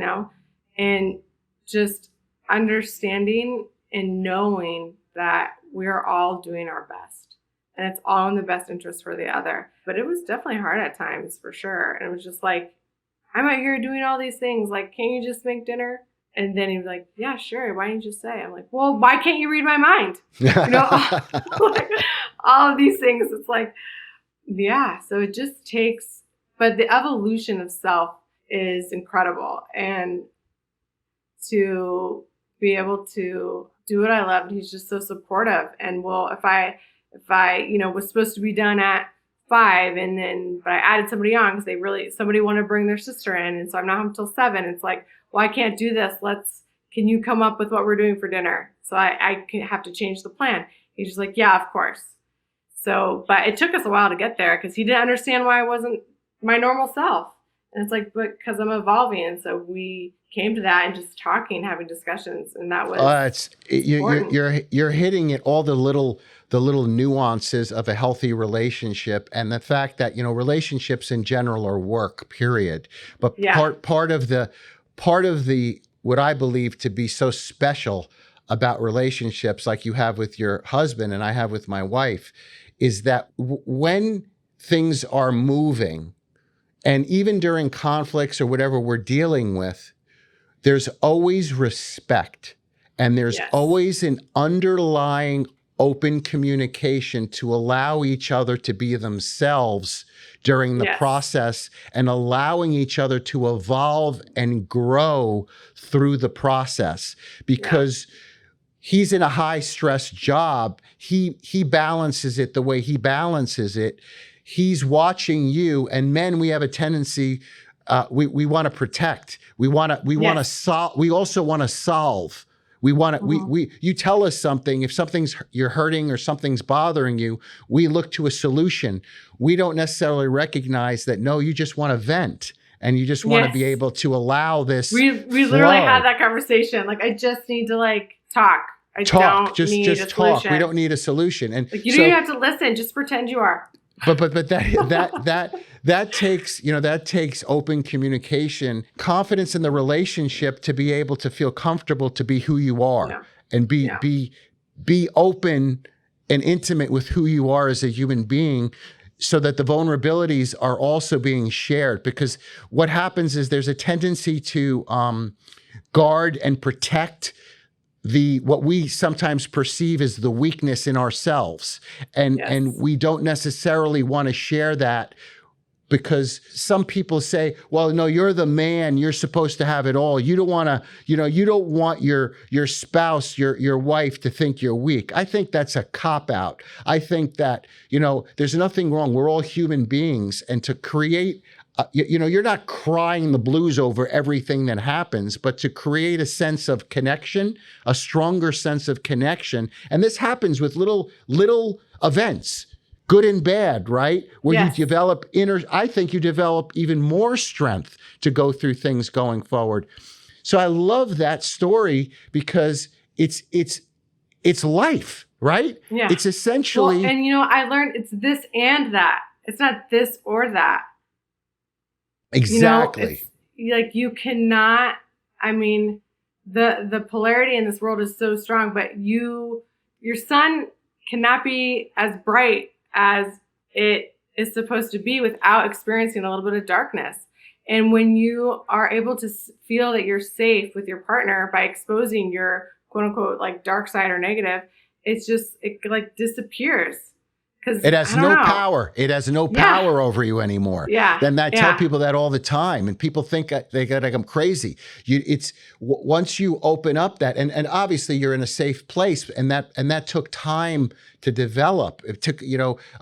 and just understanding and knowing that we're all doing our best and it's all in the best interest for the other. But it was definitely hard at times for sure. And it was just like, I'm out here doing all these things. Can't you just make dinner? And then he was like, yeah, sure. Why didn't you say? I'm like, well, why can't you read my mind? All of these things. It's like, yeah. So it just takes, but the evolution of self is incredible. And to be able to do what I love, and he's just so supportive. And if I was supposed to be done at 5 but I added somebody on because somebody wanted to bring their sister in. And so I'm not home till 7. It's like, well, I can't do this. Can you come up with what we're doing for dinner? So I have to change the plan. He's just like, yeah, of course. So, but it took us a while to get there because he didn't understand why I wasn't my normal self. And it's like, but because I'm evolving. And so we came to that and just talking, having discussions. And that was you're hitting at all the little nuances of a healthy relationship, and the fact that, relationships in general are work, period. But part of the what I believe to be so special about relationships like you have with your husband and I have with my wife is that when things are moving, and even during conflicts or whatever we're dealing with, there's always respect, and there's always an underlying open communication to allow each other to be themselves during the process, and allowing each other to evolve and grow through the process. Because he's in a high stress job. He balances it the way he balances it. He's watching you, and men, we have a tendency, we want to protect. We want to solve. We also want to solve. We want to, you tell us something, if you're hurting or something's bothering you, we look to a solution. We don't necessarily recognize that, no, you just want to vent and you just want to be able to allow this. We literally had that conversation. I just need to talk. Just talk. We don't need a solution. And you don't even have to listen. Just pretend you are. But that takes open communication, confidence in the relationship to be able to feel comfortable to be who you are and be open and intimate with who you are as a human being, so that the vulnerabilities are also being shared. Because what happens is there's a tendency to guard and protect what we sometimes perceive as the weakness in ourselves. And we don't necessarily want to share that, because some people say, well, no, you're the man, you're supposed to have it all. You don't want to, you don't want your spouse, your wife to think you're weak. I think that's a cop-out. I think that, there's nothing wrong. We're all human beings. And to create you're not crying the blues over everything that happens, but to create a sense of connection, a stronger sense of connection. And this happens with little events, good and bad, right? Where you develop I think you develop even more strength to go through things going forward. So I love that story because it's life, right? Yeah. It's essentially. Well, and I learned it's this and that. It's not this or that. Exactly. You cannot, the polarity in this world is so strong, but your sun cannot be as bright as it is supposed to be without experiencing a little bit of darkness. And when you are able to feel that you're safe with your partner by exposing your quote unquote like dark side or negative, it like disappears. Because it has I don't no know. power. It has no power over you anymore. Yeah. Then I tell people that all the time, and people think they got like I'm crazy. Once you open up that, and obviously you're in a safe place, and that took time to develop. It took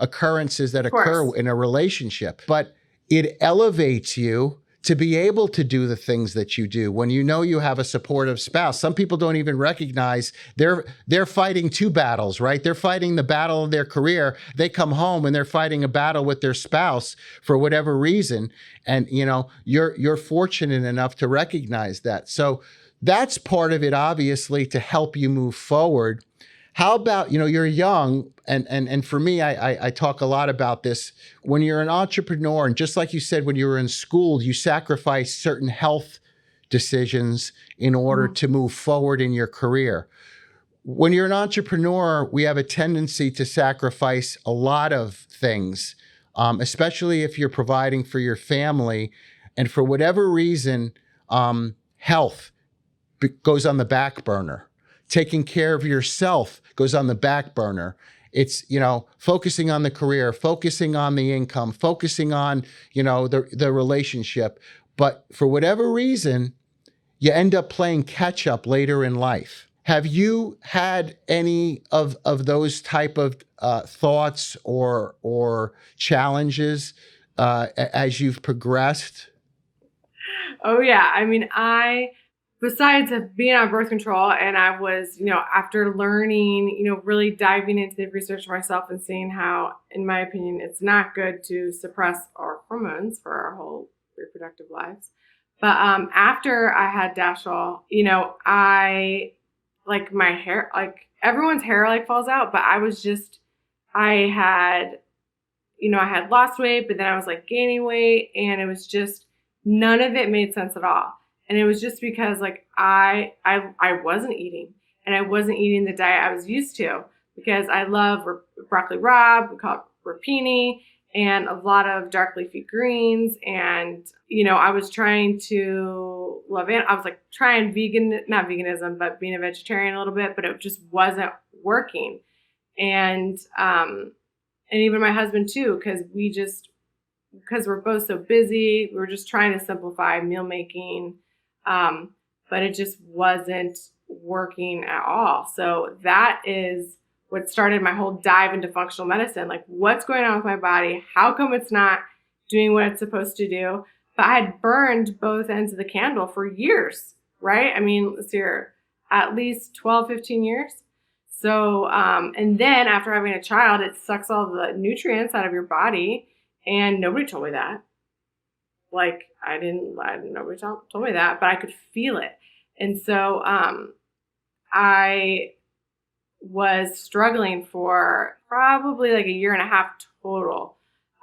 occurrences that occur in a relationship, but it elevates you to be able to do the things that you do when you know you have a supportive spouse. Some people don't even recognize they're fighting two battles, right? They're fighting the battle of their career. They come home and they're fighting a battle with their spouse for whatever reason. And you're fortunate enough to recognize that. So that's part of it, obviously, to help you move forward. How about, you're young, and for me, I talk a lot about this. When you're an entrepreneur, and just like you said, when you were in school, you sacrifice certain health decisions in order to move forward in your career. When you're an entrepreneur, we have a tendency to sacrifice a lot of things, especially if you're providing for your family. And for whatever reason, health goes on the back burner. Taking care of yourself goes on the back burner. It's, focusing on the career, focusing on the income, focusing on, the relationship. But for whatever reason, you end up playing catch up later in life. Have you had any of those type of thoughts or challenges as you've progressed? Oh, yeah. I mean, besides being on birth control, and I was, after learning, really diving into the research myself and seeing how, in my opinion, it's not good to suppress our hormones for our whole reproductive lives. But after I had Dashel, I, like, my hair, like, everyone's hair, like, falls out, but I had lost weight, but then I was, like, gaining weight, and it was just, none of it made sense at all. And it was just because like I wasn't eating, and I wasn't eating the diet I was used to, because I love broccoli rabe, we call it rapini, and a lot of dark leafy greens. And, I was trying to I was like trying not veganism, but being a vegetarian a little bit, but it just wasn't working. And even my husband too, because we're both so busy, we were just trying to simplify meal making. But it just wasn't working at all. So that is what started my whole dive into functional medicine. Like, what's going on with my body? How come it's not doing what it's supposed to do? But I had burned both ends of the candle for years, right? I mean, let's see here, at least 12, 15 years. So, and then after having a child, it sucks all the nutrients out of your body. And nobody told me that. Like, nobody told me that, but I could feel it. And so I was struggling for probably like a year and a half total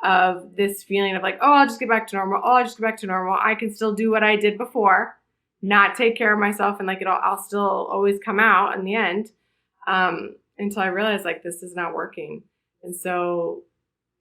of this feeling of like, oh, I'll just get back to normal. Oh, I'll just get back to normal. I can still do what I did before, not take care of myself, and like I'll still always come out in the end, until I realized like this is not working. And so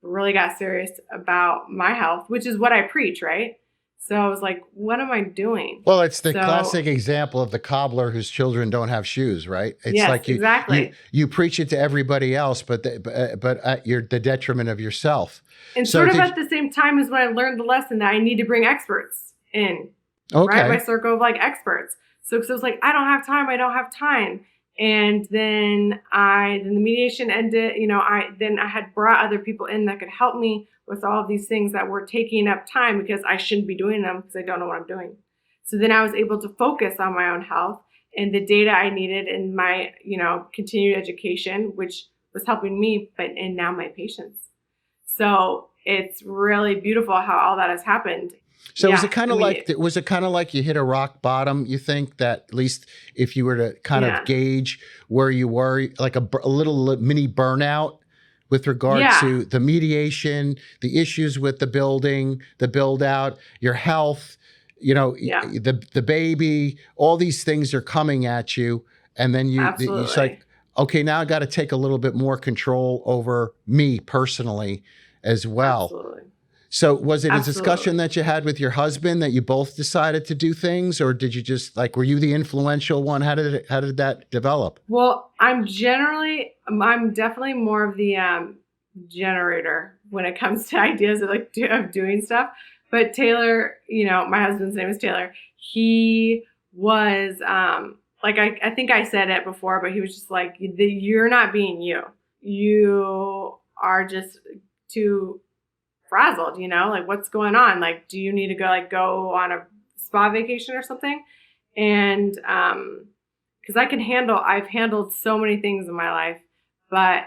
really got serious about my health, which is what I preach, right? So I was like, what am I doing? Well, it's the classic example of the cobbler whose children don't have shoes, right? It's like exactly. You preach it to everybody else, but at the detriment of yourself. And so sort of at the same time as when I learned the lesson that I need to bring experts in, right? My circle of like experts. So because I was like, I don't have time. And then the mediation ended, I had brought other people in that could help me with all of these things that were taking up time because I shouldn't be doing them because I don't know what I'm doing. So then I was able to focus on my own health and the data I needed in my, continued education, which was helping me, and now my patients. So it's really beautiful how all that has happened. So was it kind of like you hit a rock bottom, you think, that at least if you were to kind of gauge where you were, like a little mini burnout with regard to the mediation, the issues with the building, the build out, your health, the baby, all these things are coming at you. And then it's like, okay, now I got to take a little bit more control over me personally as well. Absolutely. So was it a Absolutely. discussion that you had with your husband that you both decided to do things, or did you just like, were you the influential one? How did that develop? Well, I'm definitely more of the generator when it comes to ideas of of doing stuff. But Taylor, my husband's name is Taylor. He was I think I said it before, but he was just like, you're not being you. You are just too frazzled, like what's going on? Like, do you need to go on a spa vacation or something? And because I've handled so many things in my life, but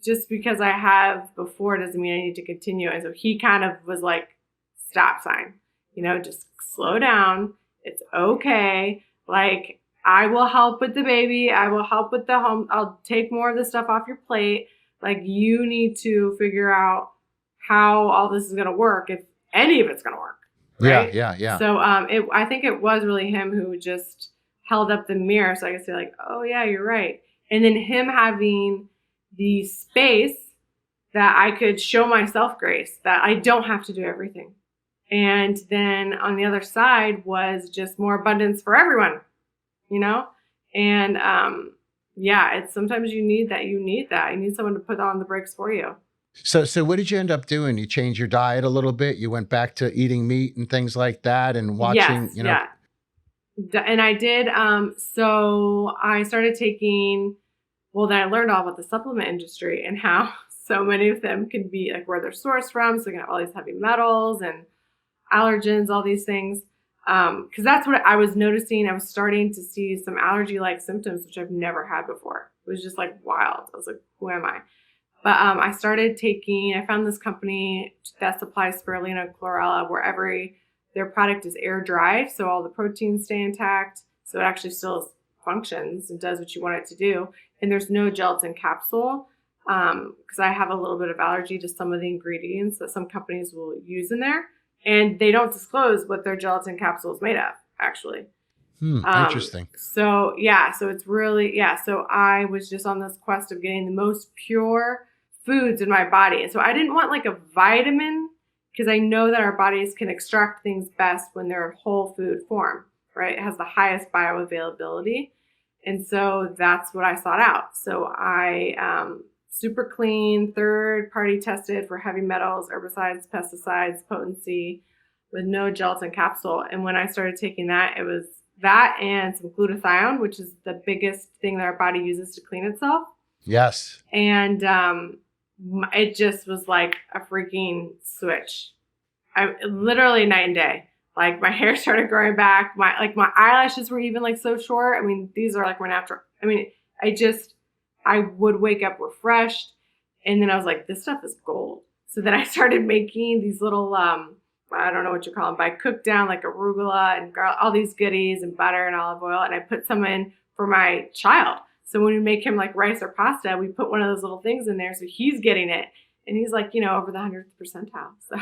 just because I have before doesn't mean I need to continue. And so he kind of was like, stop sign, just slow down. It's okay. Like, I will help with the baby. I will help with the home. I'll take more of the stuff off your plate. Like, you need to figure out how all this is going to work, if any of it's going to work. Right? Yeah. So I think it was really him who just held up the mirror so I could say like, oh yeah, you're right. And then him having the space that I could show myself grace, that I don't have to do everything. And then on the other side was just more abundance for everyone, And it's sometimes you need that. You need someone to put on the brakes for you. So what did you end up doing? You changed your diet a little bit. You went back to eating meat and things like that, and watching. Yeah. And I did. So I started taking. Well, then I learned all about the supplement industry and how so many of them can be like where they're sourced from. So they can have all these heavy metals and allergens, all these things. Because that's what I was noticing. I was starting to see some allergy-like symptoms, which I've never had before. It was just like wild. I was like, who am I? But I found this company that supplies spirulina and chlorella where their product is air dried. So all the proteins stay intact. So it actually still functions and does what you want it to do. And there's no gelatin capsule because I have a little bit of allergy to some of the ingredients that some companies will use in there. And they don't disclose what their gelatin capsule is made of, actually. Interesting. So it's really, so I was just on this quest of getting the most pure foods in my body. And so I didn't want like a vitamin because I know that our bodies can extract things best when they're in whole food form, right? It has the highest bioavailability. And so that's what I sought out. So I super clean, third-party tested for heavy metals, herbicides, pesticides, potency, with no gelatin capsule. And when I started taking that, it was that and some glutathione, which is the biggest thing that our body uses to clean itself. Yes. And it just was like a freaking switch. Literally night and day. Like my hair started growing back. My eyelashes were even like so short. I mean, these are like my natural. I mean, I would wake up refreshed, and then I was like, this stuff is gold. So then I started making these little, I don't know what you call them, but I cooked down like arugula and all these goodies and butter and olive oil, and I put some in for my child. So when we make him like rice or pasta, we put one of those little things in there, so he's getting it, and he's like, over the 100th percentile. So.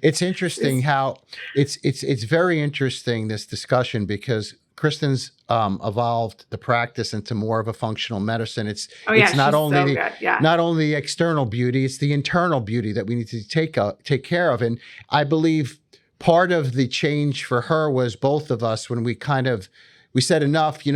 It's interesting how it's very interesting, this discussion, because Kristen's evolved the practice into more of a functional medicine. It's not only not only the external beauty, it's the internal beauty that we need to take care of. And I believe part of the change for her was both of us when we said enough, we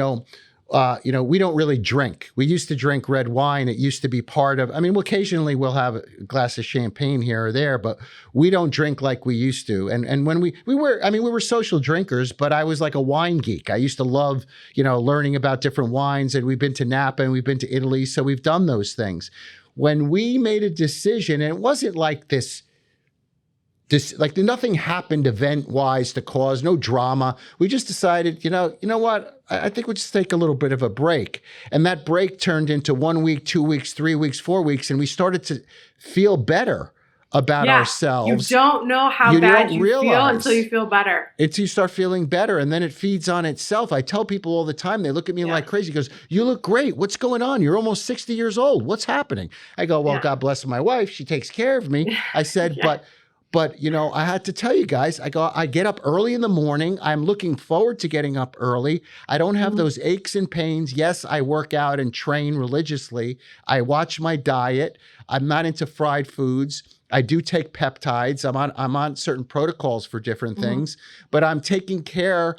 don't really drink. We used to drink red wine. It used to be part of, occasionally we'll have a glass of champagne here or there, but we don't drink like we used to. And when we were social drinkers, but I was like a wine geek. I used to love, learning about different wines, and we've been to Napa and we've been to Italy. So we've done those things. When we made a decision, and it wasn't like this like nothing happened event-wise to cause no drama. We just decided, you know what? I think we'll just take a little bit of a break. And that break turned into 1 week, 2 weeks, 3 weeks, 4 weeks. And we started to feel better about ourselves. You don't know how bad you feel until you feel better. Until you start feeling better, and then it feeds on itself. I tell people all the time, they look at me like crazy. He goes, you look great. What's going on? You're almost 60 years old. What's happening? I go, well, God bless my wife. She takes care of me. I said, But, I had to tell you guys, I get up early in the morning. I'm looking forward to getting up early. I don't have those aches and pains. Yes, I work out and train religiously. I watch my diet. I'm not into fried foods. I do take peptides. I'm on certain protocols for different Mm-hmm. things, but I'm taking care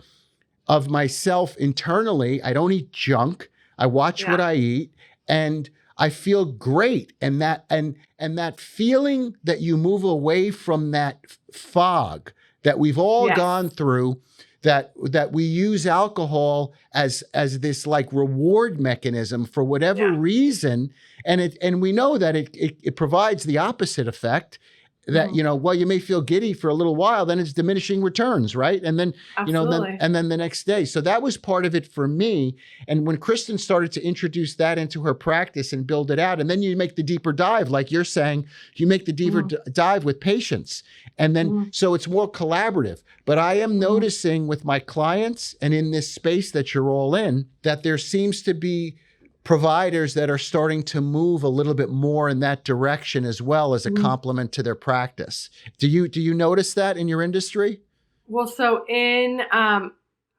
of myself internally. I don't eat junk. I watch what Yeah. I eat, and I feel great. And that feeling that you move away from that fog that we've all Yes. gone through, that we use alcohol as this like reward mechanism for whatever Yeah. reason, and we know that it provides the opposite effect. That, Mm-hmm. well, you may feel giddy for a little while, then it's diminishing returns, right? And then, Absolutely. and then the next day. So that was part of it for me. And when Kristen started to introduce that into her practice and build it out, and then you make the deeper dive, like you're saying, you make the deeper dive with patients. And then, so it's more collaborative. But I am noticing with my clients and in this space that you're all in, that there seems to be providers that are starting to move a little bit more in that direction as well as a complement to their practice. Do you notice that in your industry? Well, so a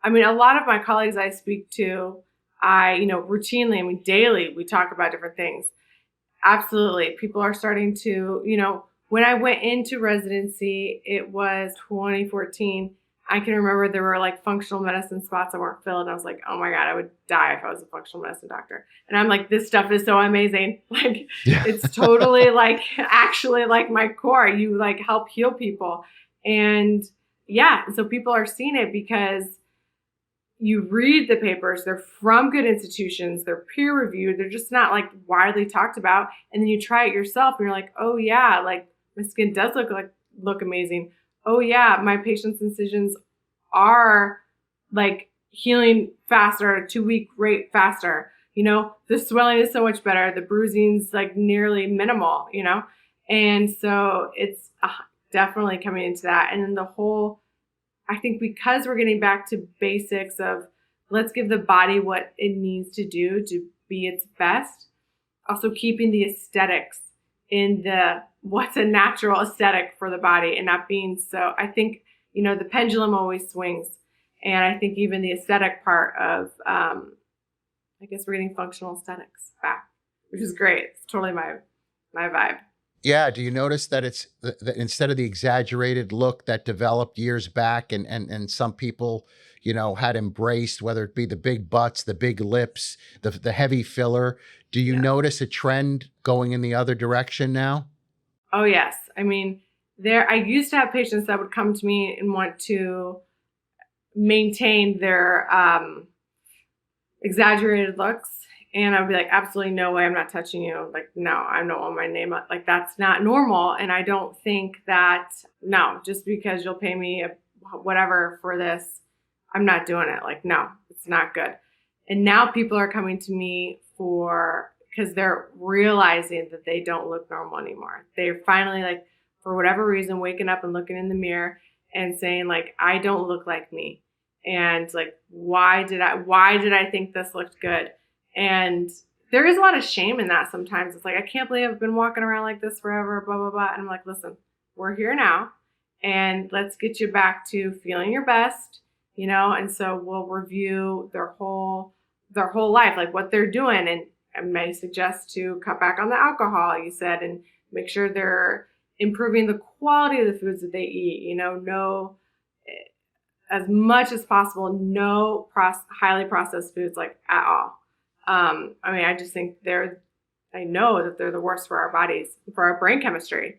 lot of my colleagues I speak to, routinely, daily, we talk about different things. Absolutely. People are starting to, when I went into residency, it was 2014. I can remember there were like functional medicine spots that weren't filled. And I was like, oh my God, I would die if I was a functional medicine doctor. And I'm like, this stuff is so amazing. Like, it's totally like actually like my core. You like help heal people. And yeah, so people are seeing it because you read the papers, they're from good institutions, they're peer reviewed, they're just not like widely talked about. And then you try it yourself and you're like, oh yeah, like my skin does look amazing. Oh yeah, my patient's incisions are like healing faster at a 2-week rate faster. The swelling is so much better. The bruising's like nearly minimal, And so it's definitely coming into that. And then I think because we're getting back to basics of let's give the body what it needs to do to be its best, also keeping the aesthetics in what's a natural aesthetic for the body and not being so, I think, the pendulum always swings. And I think even the aesthetic part of, I guess we're getting functional aesthetics back, which is great. It's totally my vibe. Yeah. Do you notice that it's that instead of the exaggerated look that developed years back and some people, had embraced, whether it be the big butts, the big lips, the heavy filler, do you notice a trend going in the other direction now? Oh, yes. I mean, I used to have patients that would come to me and want to maintain their exaggerated looks. And I'd be like, absolutely no way, I'm not touching you. Like, no, I don't want my name up. Like, that's not normal. And I don't think that, no, just because you'll pay me whatever for this, I'm not doing it. Like, no, it's not good. And now people are coming to me because they're realizing that they don't look normal anymore. They're finally like, for whatever reason, waking up and looking in the mirror and saying like, I don't look like me. And like, why did I think this looked good? And there is a lot of shame in that sometimes. It's like, I can't believe I've been walking around like this forever, blah, blah, blah. And I'm like, listen, we're here now and let's get you back to feeling your best, and so we'll review their whole life, like what they're doing. And I may suggest to cut back on the alcohol, you said, and make sure they're improving the quality of the foods that they eat, no, as much as possible, no highly processed foods like at all. I just think I know that they're the worst for our bodies, for our brain chemistry.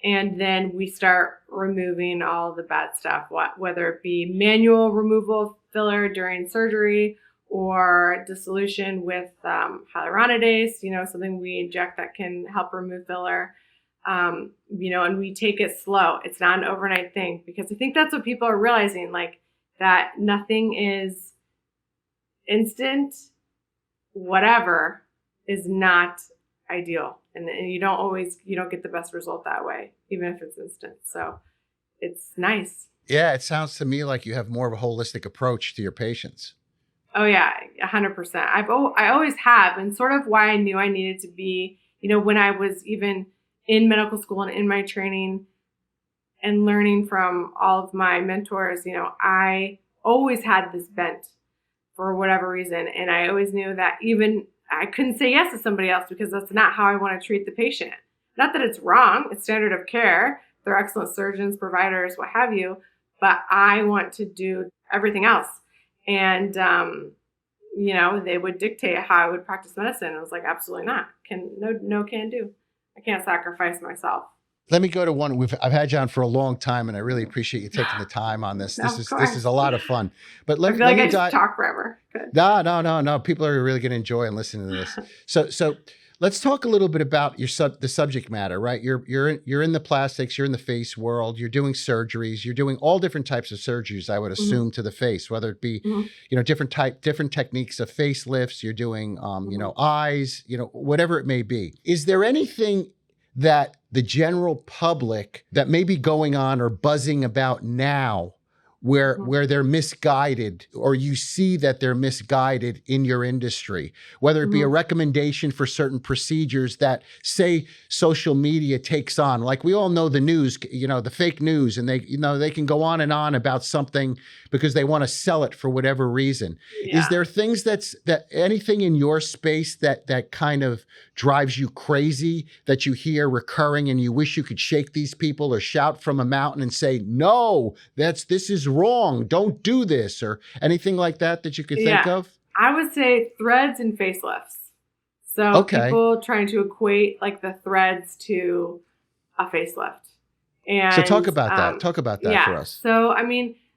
And then we start removing all the bad stuff, whether it be manual removal of filler during surgery or dissolution with hyaluronidase, something we inject that can help remove filler. And we take it slow. It's not an overnight thing, because I think that's what people are realizing, like that nothing is instant. Whatever is not ideal. And you don't get the best result that way, even if it's instant. So it's nice. Yeah. It sounds to me like you have more of a holistic approach to your patients. Oh yeah, 100%. I always have. And sort of why I knew I needed to be, when I was even in medical school and in my training and learning from all of my mentors, I always had this bent for whatever reason. And I always knew that even I couldn't say yes to somebody else because that's not how I want to treat the patient. Not that it's wrong, it's standard of care. They're excellent surgeons, providers, what have you, but I want to do everything else. And, they would dictate how I would practice medicine. I was like, absolutely not. Can do. I can't sacrifice myself. Let me go to one. I've had you on for a long time, and I really appreciate you taking the time on this. No, this is a lot of fun. But I feel like I just talk forever. Good. No. People are really going to enjoy and listening to this. So let's talk a little bit about the subject matter, right? You're in the plastics, you're in the face world, you're doing surgeries, you're doing all different types of surgeries, I would assume, to the face, whether it be, different techniques of facelifts, you're doing, eyes, whatever it may be. Is there anything that the general public that may be going on or buzzing about now where they're misguided, or you see that they're misguided in your industry, whether it be a recommendation for certain procedures that, say, social media takes on? Like, we all know the news, the fake news, and they can go on and on about something because they want to sell it for whatever reason. Yeah. Is there things that anything in your space that kind of drives you crazy, that you hear recurring and you wish you could shake these people or shout from a mountain and say, no, this is wrong, don't do this, or anything like that you could think of? I would say threads and facelifts. So people trying to equate like the threads to a facelift. And so talk about that for us. So,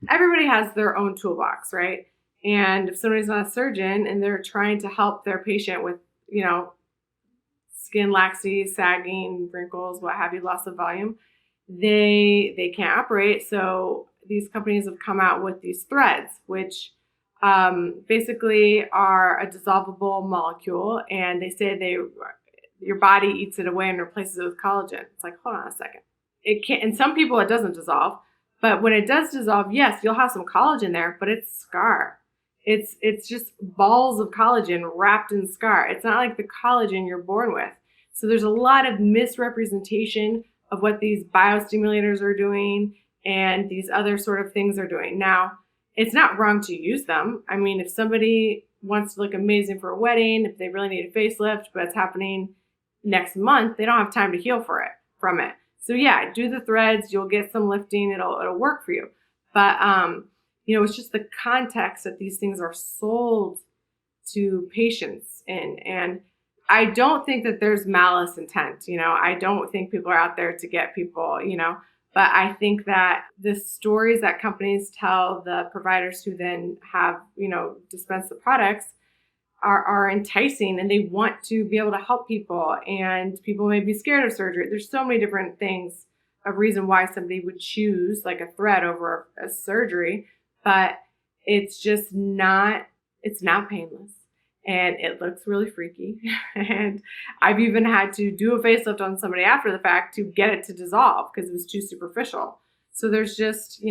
everybody has their own toolbox, right? And if somebody's not a surgeon and they're trying to help their patient with, skin laxity, sagging, wrinkles, what have you, loss of volume, they can't operate. So these companies have come out with these threads, which basically are a dissolvable molecule, and they say your body eats it away and replaces it with collagen. It's like, hold on a second. It can't, and some people it doesn't dissolve, but when it does dissolve, yes, you'll have some collagen there, but it's scar. It's just balls of collagen wrapped in scar. It's not like the collagen you're born with. So there's a lot of misrepresentation of what these biostimulators are doing and these other sort of things are doing. Now, it's not wrong to use them. If somebody wants to look amazing for a wedding, if they really need a facelift, but it's happening next month, they don't have time to heal from it. So yeah, do the threads, you'll get some lifting, it'll work for you. But it's just the context that these things are sold to patients in. And I don't think that there's malice intent. I don't think people are out there to get people, but I think that the stories that companies tell the providers who then have, dispense the products are enticing, and they want to be able to help people, and people may be scared of surgery. There's so many different things, a reason why somebody would choose like a thread over a surgery, but it's not painless. And it looks really freaky. And I've even had to do a facelift on somebody after the fact to get it to dissolve because it was too superficial. So there's just,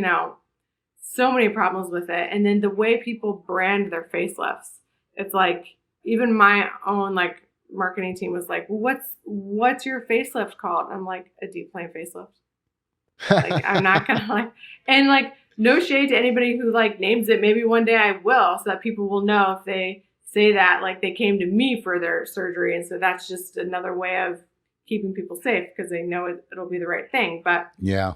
so many problems with it. And then the way people brand their facelifts, it's like, even my own marketing team was like, what's your facelift called? I'm like, a deep plane facelift. I'm not gonna and no shade to anybody who names it. Maybe one day I will, so that people will know if they say that they came to me for their surgery. And so that's just another way of keeping people safe because they know it'll be the right thing. But yeah,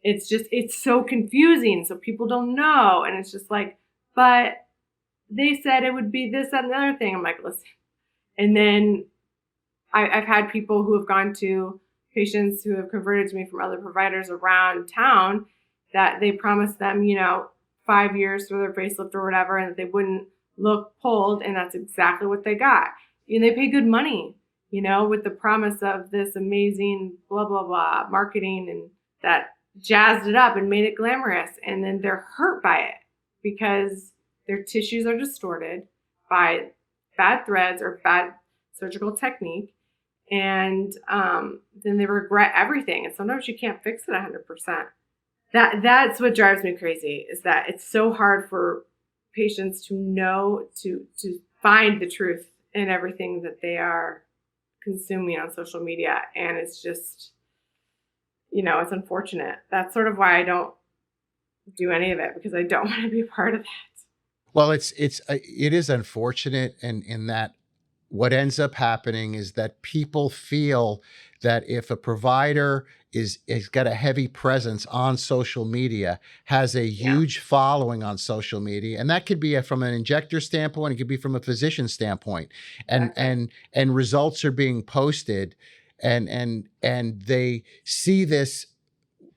it's so confusing. So people don't know. And it's just but they said it would be this, that, and the other thing. I'm like, listen. And then I've had people who have gone to patients who have converted to me from other providers around town that they promised them, 5 years for their facelift or whatever, and that they wouldn't look pulled, and that's exactly what they got. And they pay good money, with the promise of this amazing blah, blah, blah marketing, and that jazzed it up and made it glamorous. And then they're hurt by it because their tissues are distorted by bad threads or bad surgical technique. And then they regret everything. And sometimes you can't fix it 100%. That's what drives me crazy, is that it's so hard for patients to know, to find the truth in everything that they are consuming on social media. And it's just, it's unfortunate. That's sort of why I don't do any of it, because I don't want to be a part of that. Well, it is unfortunate, and in that what ends up happening is that people feel that if a provider is got a heavy presence on social media, has a huge following on social media, and that could be from an injector standpoint, it could be from a physician standpoint, and results are being posted, and they see this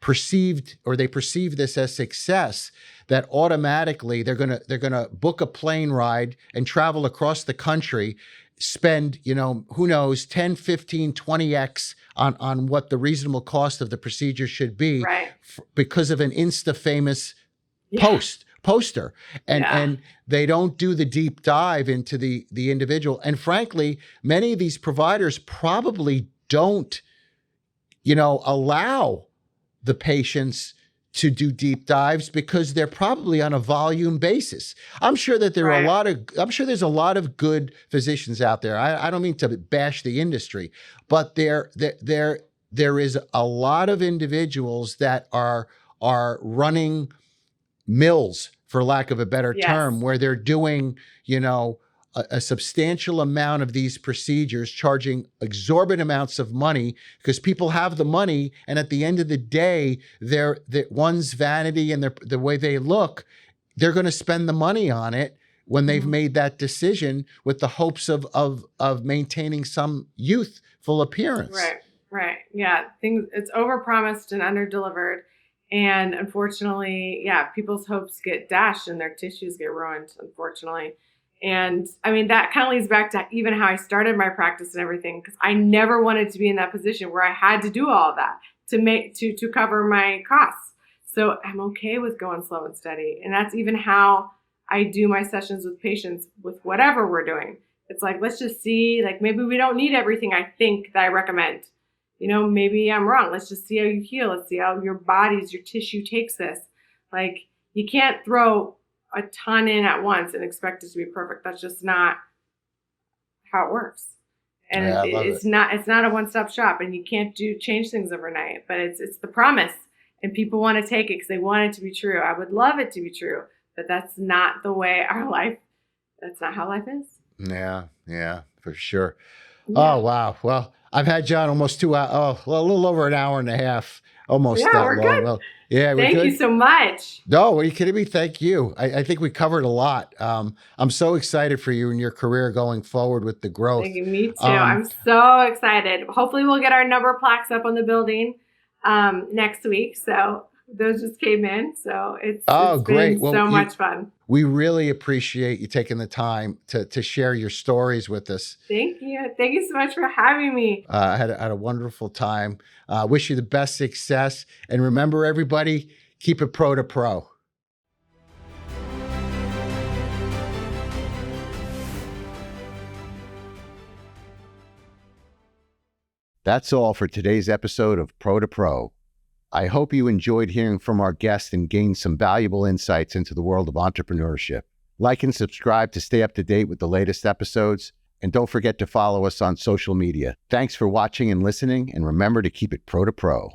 perceived, or they perceive this as success, that automatically they're gonna book a plane ride and travel across the country, spend, who knows, 10, 15, 20x on what the reasonable cost of the procedure should be, right, because of an Insta famous yeah, poster. yeah, And they don't do the deep dive into the individual. And frankly, many of these providers probably don't, allow the patients to do deep dives, because they're probably on a volume basis. I'm sure that right, I'm sure there's a lot of good physicians out there. I don't mean to bash the industry, but there is a lot of individuals that are running mills, for lack of a better yes, term, where they're doing, a substantial amount of these procedures, charging exorbitant amounts of money, because people have the money, and at the end of the day, one's vanity and the way they look, they're going to spend the money on it when they've made that decision, with the hopes of maintaining some youthful appearance. right, yeah. It's overpromised and underdelivered, and unfortunately, yeah, people's hopes get dashed and their tissues get ruined, unfortunately. And I mean, that kind of leads back to even how I started my practice and everything, because I never wanted to be in that position where I had to do all of that to cover my costs. So I'm okay with going slow and steady. And that's even how I do my sessions with patients with whatever we're doing. It's like, let's just see, like, maybe we don't need everything I think that I recommend. Maybe I'm wrong. Let's just see how you heal. Let's see how your tissue takes this. Like, you can't throw a ton in at once and expect it to be perfect. That's just not how it works. And Yeah, it's not a one-stop shop, and you can't change things overnight, but it's the promise, and people want to take it because they want it to be true. I would love it to be true, but that's not the way that's not how life is. Yeah, for sure. Yeah. Oh, wow. Well, I've had John almost 2 hours, a little over an hour and a half, almost Yeah, that we're long. good. Well, yeah, we're Thank good. you so much. No, are you kidding me? Thank you. I think we covered a lot. I'm so excited for you and your career going forward with the growth. Thank you. Me too. I'm so excited. Hopefully we'll get our number plaques up on the building next week. So those just came in. So it's great. been so much fun. We really appreciate you taking the time to share your stories with us. Thank you. Thank you so much for having me. I had a wonderful time. Wish you the best success. And remember, everybody, keep it pro-to-pro. That's all for today's episode of Pro-to-Pro. I hope you enjoyed hearing from our guests and gained some valuable insights into the world of entrepreneurship. Like and subscribe to stay up to date with the latest episodes, and don't forget to follow us on social media. Thanks for watching and listening, and remember to keep it pro-to-pro.